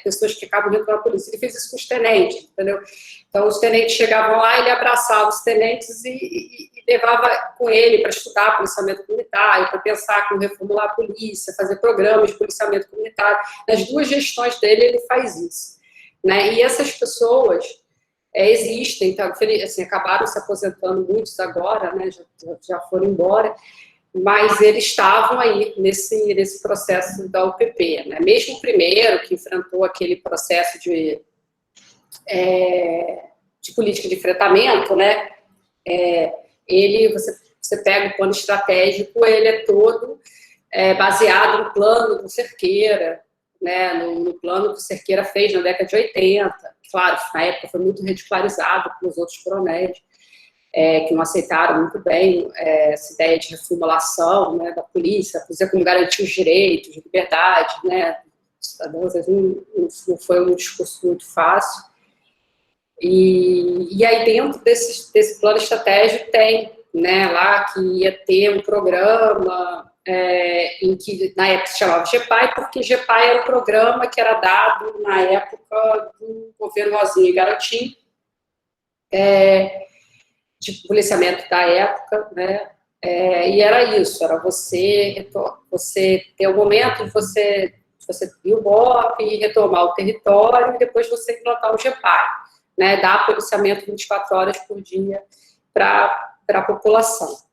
pessoas que acabam dentro da polícia. Ele fez isso com os tenentes, entendeu? Então, os tenentes chegavam lá, ele abraçava os tenentes e levava com ele para estudar policiamento comunitário, para pensar como reformular a polícia, fazer programas de policiamento comunitário. Nas 2 gestões dele, ele faz isso, né? E essas pessoas... existem, então, assim, acabaram se aposentando muitos agora, né, já foram embora, mas eles estavam aí nesse processo da UPP, né, mesmo o primeiro que enfrentou aquele processo de política de enfrentamento, né, você pega o plano estratégico, ele é todo baseado no plano do Cerqueira, né, no plano que o Cerqueira fez na década de 80, claro, na época foi muito ridicularizado pelos outros coronéis, que não aceitaram muito bem essa ideia de reformulação, né, da polícia, como garantir os direitos, de liberdade, né, dos cidadãos, não foi um discurso muito fácil. E aí dentro desse plano estratégico tem, né, lá que ia ter um programa em que na época se chamava GEPAI, porque GEPAI era o programa que era dado na época do governo Rosinha e Garotinho, de policiamento da época, né, e era isso, era você ter o momento de você ir o BOP e retomar o território e depois você implantar o GEPAI, né, dar policiamento 24 horas por dia para a população.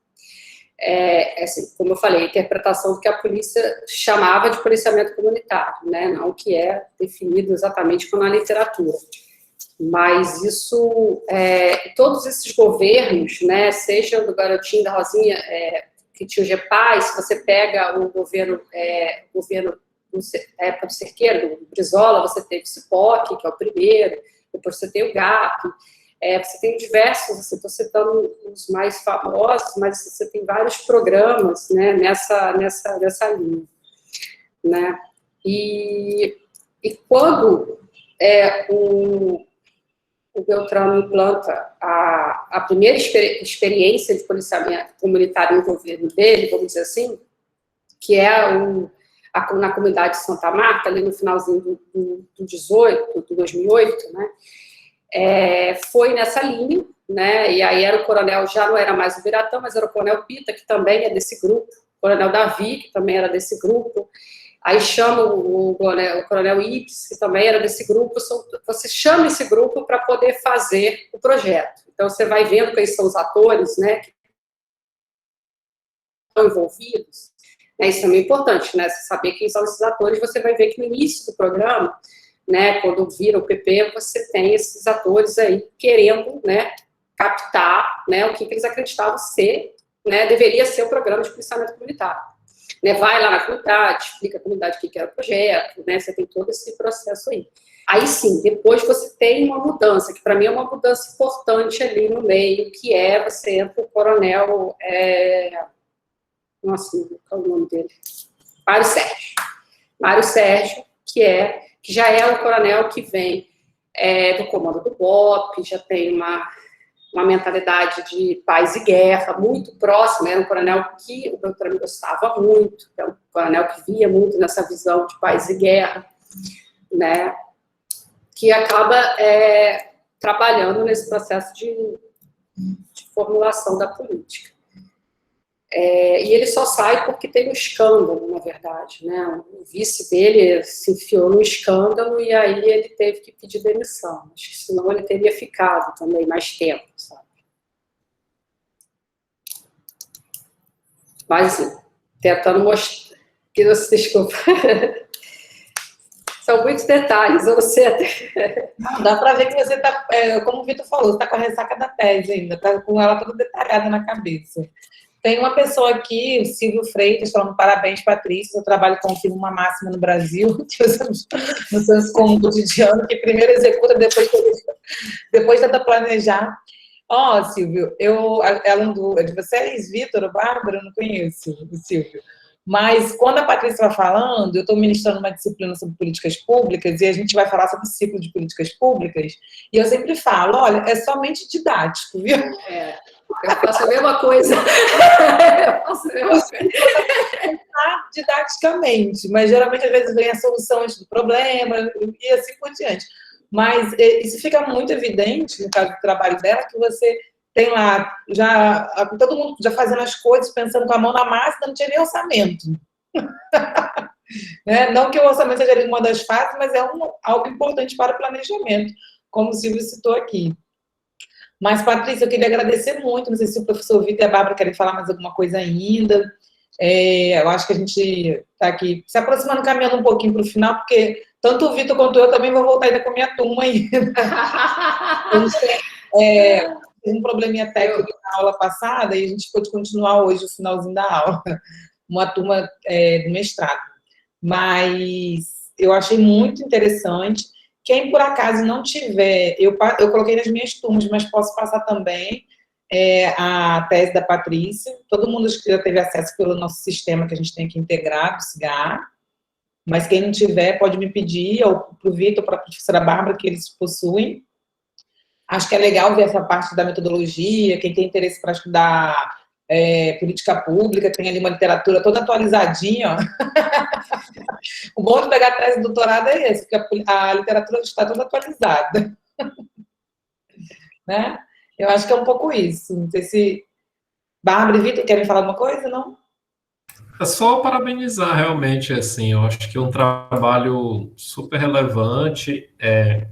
Assim, como eu falei, a interpretação do que a polícia chamava de policiamento comunitário, né, não o que é definido exatamente como na literatura. Mas isso, todos esses governos, né, seja do Garotinho, da Rosinha, que tinha o GEPAI, se você pega o governo da época do Cerqueira, do Brizola, você teve o CIPOC, que é o primeiro, depois você tem o GAP, você tem diversos, estou citando os mais famosos, mas você tem vários programas, né, nessa linha, né, e quando o Beltrame implanta a primeira experiência de policiamento comunitário no governo dele, vamos dizer assim, que é na comunidade de Santa Marta, ali no finalzinho do 2008, né, foi nessa linha, né, e aí era o coronel, já não era mais o Biratã, mas era o coronel Pita, que também é desse grupo, o coronel Davi, que também era desse grupo, aí chama o coronel Ips, que também era desse grupo, você chama esse grupo para poder fazer o projeto. Então, você vai vendo quem são os atores, né, que estão envolvidos, né, isso também é importante, né, você saber quem são esses atores, você vai ver que no início do programa, né, quando vira o PP, você tem esses atores aí querendo, né, captar, né, o que eles acreditavam ser, né, deveria ser o programa de policiamento comunitário. Né, vai lá na comunidade, explica a comunidade o que era o projeto, né, você tem todo esse processo aí. Aí sim, depois você tem uma mudança, que para mim é uma mudança importante ali no meio, que você entra o coronel, nossa, qual é o nome dele? Mário Sérgio, que já é o coronel que vem do comando do BOP, já tem uma mentalidade de paz e guerra muito próxima, era um coronel que o Beltrame gostava muito, é um coronel que via muito nessa visão de paz e guerra, né, que acaba trabalhando nesse processo de formulação da política. E ele só sai porque tem um escândalo, na verdade, né? O vice dele se enfiou no escândalo e aí ele teve que pedir demissão. Acho que senão ele teria ficado também mais tempo, sabe? Mas tentando mostrar... Desculpa. São muitos detalhes, eu não sei até... Não, dá para ver que você está, como o Vitor falou, você está com a ressaca da tese ainda, está com ela toda detalhada na cabeça. Tem uma pessoa aqui, o Silvio Freitas, falando parabéns, Patrícia, eu trabalho com uma máxima no Brasil, que usamos no senso comum cotidiano, que primeiro executa, depois tenta planejar. Silvio, é de vocês, Vitor ou Bárbara? Eu não conheço o Silvio. Mas, quando a Patrícia vai falando, eu estou ministrando uma disciplina sobre políticas públicas e a gente vai falar sobre o ciclo de políticas públicas e eu sempre falo, olha, é somente didático, viu? Eu faço a mesma coisa. Eu faço a mesma coisa. Didaticamente, mas geralmente, às vezes, vem a solução antes do problema e assim por diante. Mas isso fica muito evidente, no caso do trabalho dela, que você... tem lá, todo mundo já fazendo as coisas, pensando com a mão na massa, não tinha nem orçamento. Né? Não que o orçamento seja uma das fases, mas é algo importante para o planejamento, como o Silvio citou aqui. Mas, Patrícia, eu queria agradecer muito, não sei se o professor Vitor e a Bárbara querem falar mais alguma coisa ainda. Eu acho que a gente está aqui se aproximando, caminhando um pouquinho para o final, porque tanto o Vitor quanto eu também vou voltar ainda com a minha turma ainda. Um probleminha técnico na aula passada e a gente pôde continuar hoje o finalzinho da aula, uma turma do mestrado. Mas eu achei muito interessante. Quem, por acaso, não tiver... Eu coloquei nas minhas turmas, mas posso passar também a tese da Patrícia. Todo mundo já teve acesso pelo nosso sistema que a gente tem que integrar, do CIGAR. Mas quem não tiver, pode me pedir, ou para o Vitor, ou para a professora Bárbara, que eles possuem. Acho que é legal ver essa parte da metodologia, quem tem interesse para estudar política pública, tem ali uma literatura toda atualizadinha, ó. O bom de pegar a tese de doutorado é esse, porque a literatura está toda atualizada. Né? Eu acho que é um pouco isso. Não sei se Bárbara e Vitor querem falar alguma coisa, não? É só parabenizar, realmente, assim, eu acho que é um trabalho super relevante,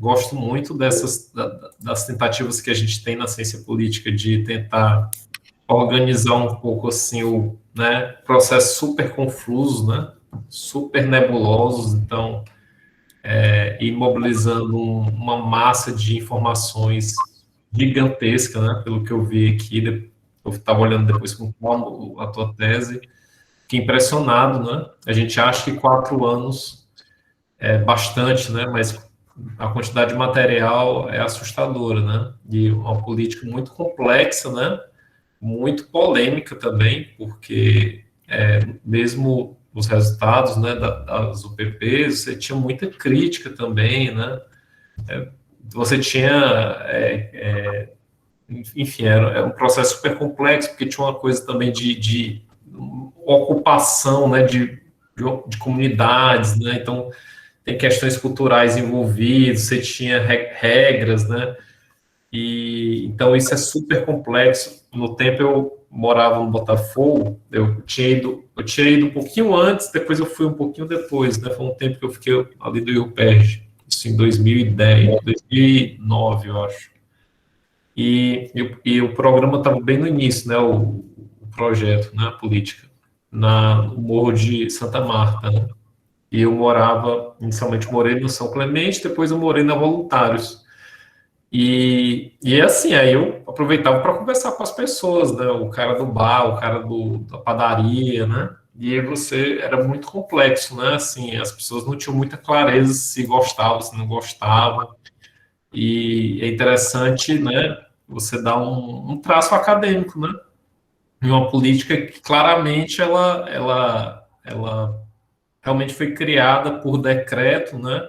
gosto muito das tentativas que a gente tem na ciência política de tentar organizar um pouco, assim, o processo super confuso, né, super nebulosos, então, ir mobilizando uma massa de informações gigantesca, né, pelo que eu vi aqui, eu estava olhando depois com a tua tese, fiquei impressionado, né? A gente acha que 4 anos é bastante, né? Mas a quantidade de material é assustadora, né? E uma política muito complexa, né? Muito polêmica também, porque mesmo os resultados, né, das UPPs, você tinha muita crítica também, né? Você tinha... enfim, era um processo super complexo, porque tinha uma coisa também de ocupação, né, de comunidades, né, então tem questões culturais envolvidas, você tinha regras, né, e então isso é super complexo. No tempo eu morava no Botafogo, eu tinha ido um pouquinho antes, depois eu fui um pouquinho depois, né, foi um tempo que eu fiquei ali do IUPERJ, isso em 2010, 2009, eu acho. E o programa estava bem no início, né, o projeto, né, a política, no Morro de Santa Marta, né? E eu inicialmente morei no São Clemente, depois eu morei na Voluntários. E assim, aí eu aproveitava para conversar com as pessoas, né? O cara do bar, o cara da padaria, né? E aí era muito complexo, né? Assim, as pessoas não tinham muita clareza se gostavam, se não gostavam. E é interessante, né? Você dar um traço acadêmico, né? Em uma política que claramente ela realmente foi criada por decreto, né?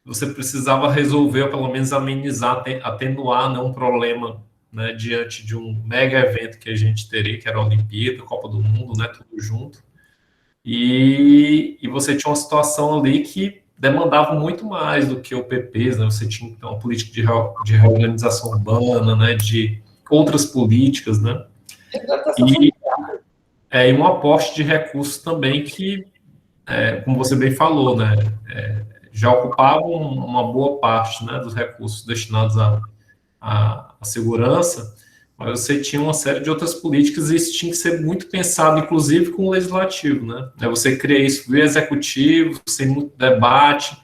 Você precisava resolver, ou pelo menos amenizar, atenuar, né, um problema, né, diante de um mega evento que a gente teria, que era a Olimpíada, a Copa do Mundo, né, tudo junto. E você tinha uma situação ali que demandavam muito mais do que o PP, né? Você tinha então uma política de reorganização urbana, né? De outras políticas, né? E um aporte de recursos também que, como você bem falou, né? Já ocupavam uma boa parte, né, dos recursos destinados à segurança, mas você tinha uma série de outras políticas e isso tinha que ser muito pensado, inclusive com o legislativo, né? Você cria isso via executivo, sem muito debate,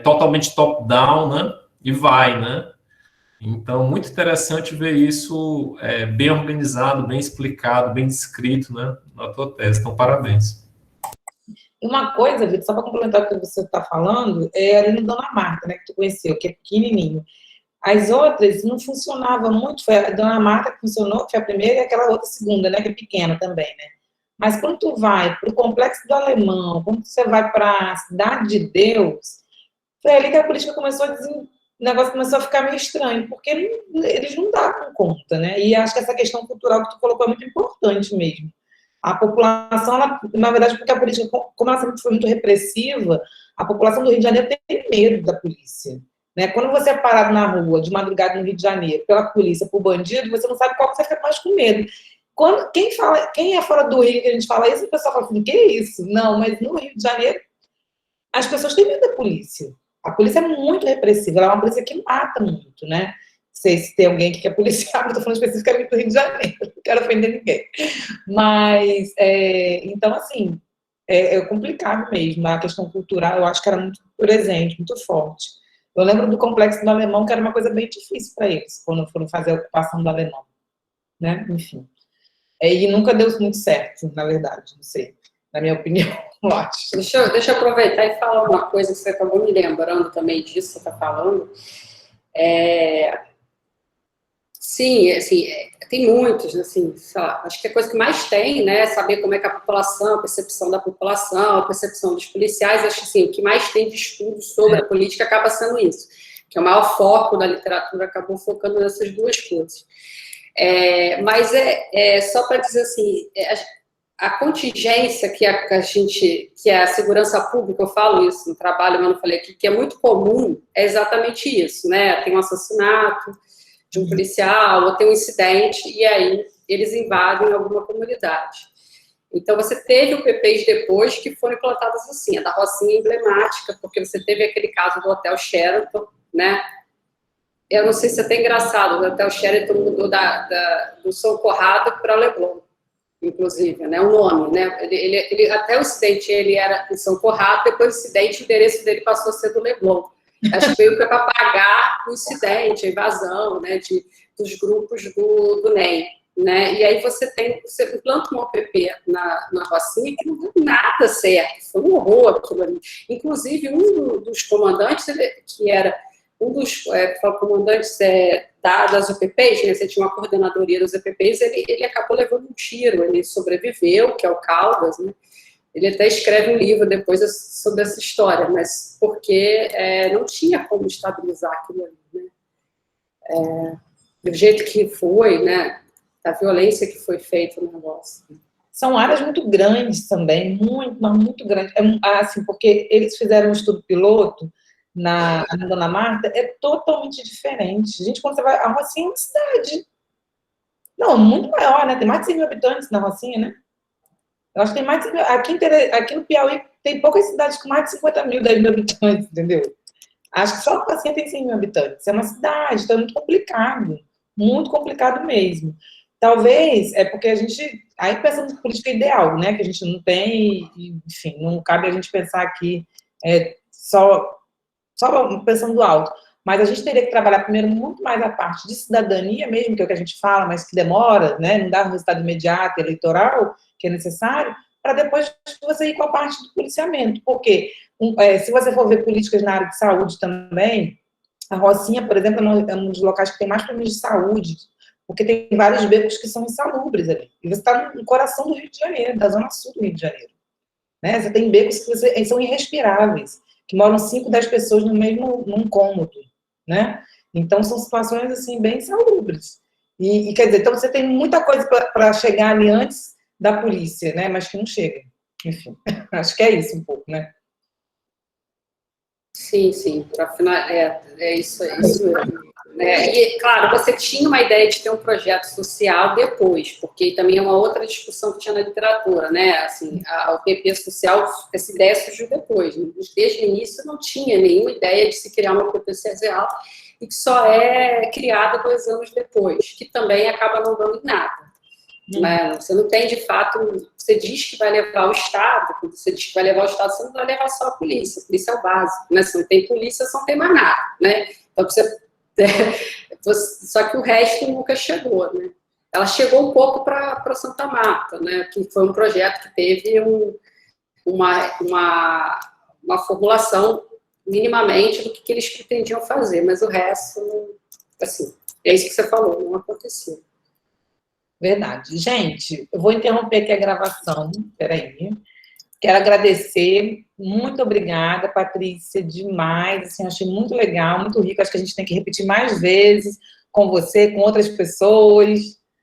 totalmente top-down, né? E vai, né? Então, muito interessante ver isso bem organizado, bem explicado, bem descrito, né? Na tua tese. Então, parabéns. E uma coisa, Vitor, só para complementar o que você está falando, é ali no Dona Marta, né, que tu conheceu, que é pequenininho. As outras não funcionavam muito, foi a Dona Marta que funcionou, que foi a primeira, e aquela outra segunda, né, que é pequena também, né. Mas quando tu vai para o Complexo do Alemão, quando você vai para a Cidade de Deus, foi ali que a política começou a o negócio começou a ficar meio estranho, porque eles não davam conta, né, e acho que essa questão cultural que tu colocou é muito importante mesmo. A população, ela, na verdade, porque a política, como ela sempre foi muito repressiva, a população do Rio de Janeiro tem medo da polícia. Né? Quando você é parado na rua, de madrugada no Rio de Janeiro, pela polícia, por bandido, você não sabe qual que você fica mais com medo. Quem é fora do Rio que a gente fala isso, o pessoal fala assim, que é isso? Não, mas no Rio de Janeiro, as pessoas têm medo da polícia. A polícia é muito repressiva, ela é uma polícia que mata muito, né? Não sei se tem alguém que é policial, mas estou falando especificamente do Rio de Janeiro, não quero ofender ninguém. Mas, então, assim, é complicado mesmo. A questão cultural, eu acho que era muito presente, muito forte. Eu lembro do Complexo do Alemão, que era uma coisa bem difícil para eles, quando foram fazer a ocupação do Alemão. Né? Enfim. E nunca deu muito certo, na verdade, não sei. Na minha opinião, eu acho. Deixa eu aproveitar e falar uma coisa que você acabou me lembrando também disso, você está falando. Sim, assim, tem muitos, assim, sei lá, acho que a coisa que mais tem, né, é saber como é que a população, a percepção da população, a percepção dos policiais, acho que assim, o que mais tem de estudos sobre a política acaba sendo isso, que é o maior foco da literatura, acabou focando nessas duas coisas. Mas só para dizer assim, a contingência que que é a segurança pública, eu falo isso no trabalho, mas não falei aqui, que é muito comum, é exatamente isso, né, tem um assassinato de um policial, ou tem um incidente, e aí eles invadem alguma comunidade. Então, você teve o PPs depois que foram implantadas assim, a da Rocinha emblemática, porque você teve aquele caso do Hotel Sheraton, né? Eu não sei se é até engraçado, o Hotel Sheraton mudou do São Corrado para Leblon, inclusive, né? O nome, né? Ele, até o incidente ele era em São Corrado, depois do incidente o endereço dele passou a ser do Leblon. Acho que veio para pagar o incidente, a invasão, né, dos grupos do NEM, né, e aí você implanta um OPP na Rocinha que não deu nada certo, foi um horror aquilo ali. Inclusive, um dos comandantes, que era um dos comandantes das OPPs, né, você tinha uma coordenadoria das OPPs, ele acabou levando um tiro, ele sobreviveu, que é o Caldas, né. Ele até escreve um livro depois sobre essa história, mas porque não tinha como estabilizar aquilo ali, né? Do jeito que foi, né? Da violência que foi feita no negócio. São áreas muito grandes também, muito grandes. Assim, porque eles fizeram um estudo piloto na Dona Marta, é totalmente diferente. Gente, quando você vai... A Rocinha é uma cidade. Não, muito maior, né? Tem mais de 100 mil habitantes na Rocinha, né? Eu acho que tem mais de... Aqui no Piauí tem poucas cidades com mais de 50 mil, 10 mil habitantes, entendeu? Acho que só a Rocinha tem 100 mil habitantes. É uma cidade, então é muito complicado mesmo. Talvez é porque a gente... Aí pensando em política ideal, né? Que a gente não tem, enfim, não cabe a gente pensar aqui só pensando alto. Mas a gente teria que trabalhar primeiro muito mais a parte de cidadania mesmo, que é o que a gente fala, mas que demora, né? Não dá um resultado imediato eleitoral, que é necessário, para depois você ir com a parte do policiamento. Porque se você for ver políticas na área de saúde também, a Rocinha, por exemplo, é um dos locais que tem mais problemas de saúde, porque tem vários becos que são insalubres ali. E você está no coração do Rio de Janeiro, da zona sul do Rio de Janeiro. Né? Você tem becos que são irrespiráveis, que moram 5, 10 pessoas num cômodo, né? Então, são situações, assim, bem insalubres. E quer dizer, então você tem muita coisa para chegar ali antes da polícia, né? Mas que não chega. Enfim, acho que é isso um pouco, né? Sim, para final, é isso mesmo. E, claro, você tinha uma ideia de ter um projeto social depois, porque também é uma outra discussão que tinha na literatura, né? Assim, o PP social, essa ideia surgiu depois. Desde o início não tinha nenhuma ideia de se criar uma PP social e que só é criada 2 anos depois, que também acaba não dando em nada. Né? Você não tem, de fato, você diz que vai levar o Estado, quando você diz que vai levar o Estado, você não vai levar só a polícia é o básico, né? Se não tem polícia, você não tem mais nada, né? Então, só que o resto nunca chegou, né? Ela chegou um pouco para Santa Marta, né? Que foi um projeto que teve uma formulação minimamente do que eles pretendiam fazer, mas o resto, assim, é isso que você falou, não aconteceu. Verdade. Gente, eu vou interromper aqui a gravação, peraí. Quero agradecer, muito obrigada, Patrícia, demais, assim, achei muito legal, muito rico, acho que a gente tem que repetir mais vezes com você, com outras pessoas,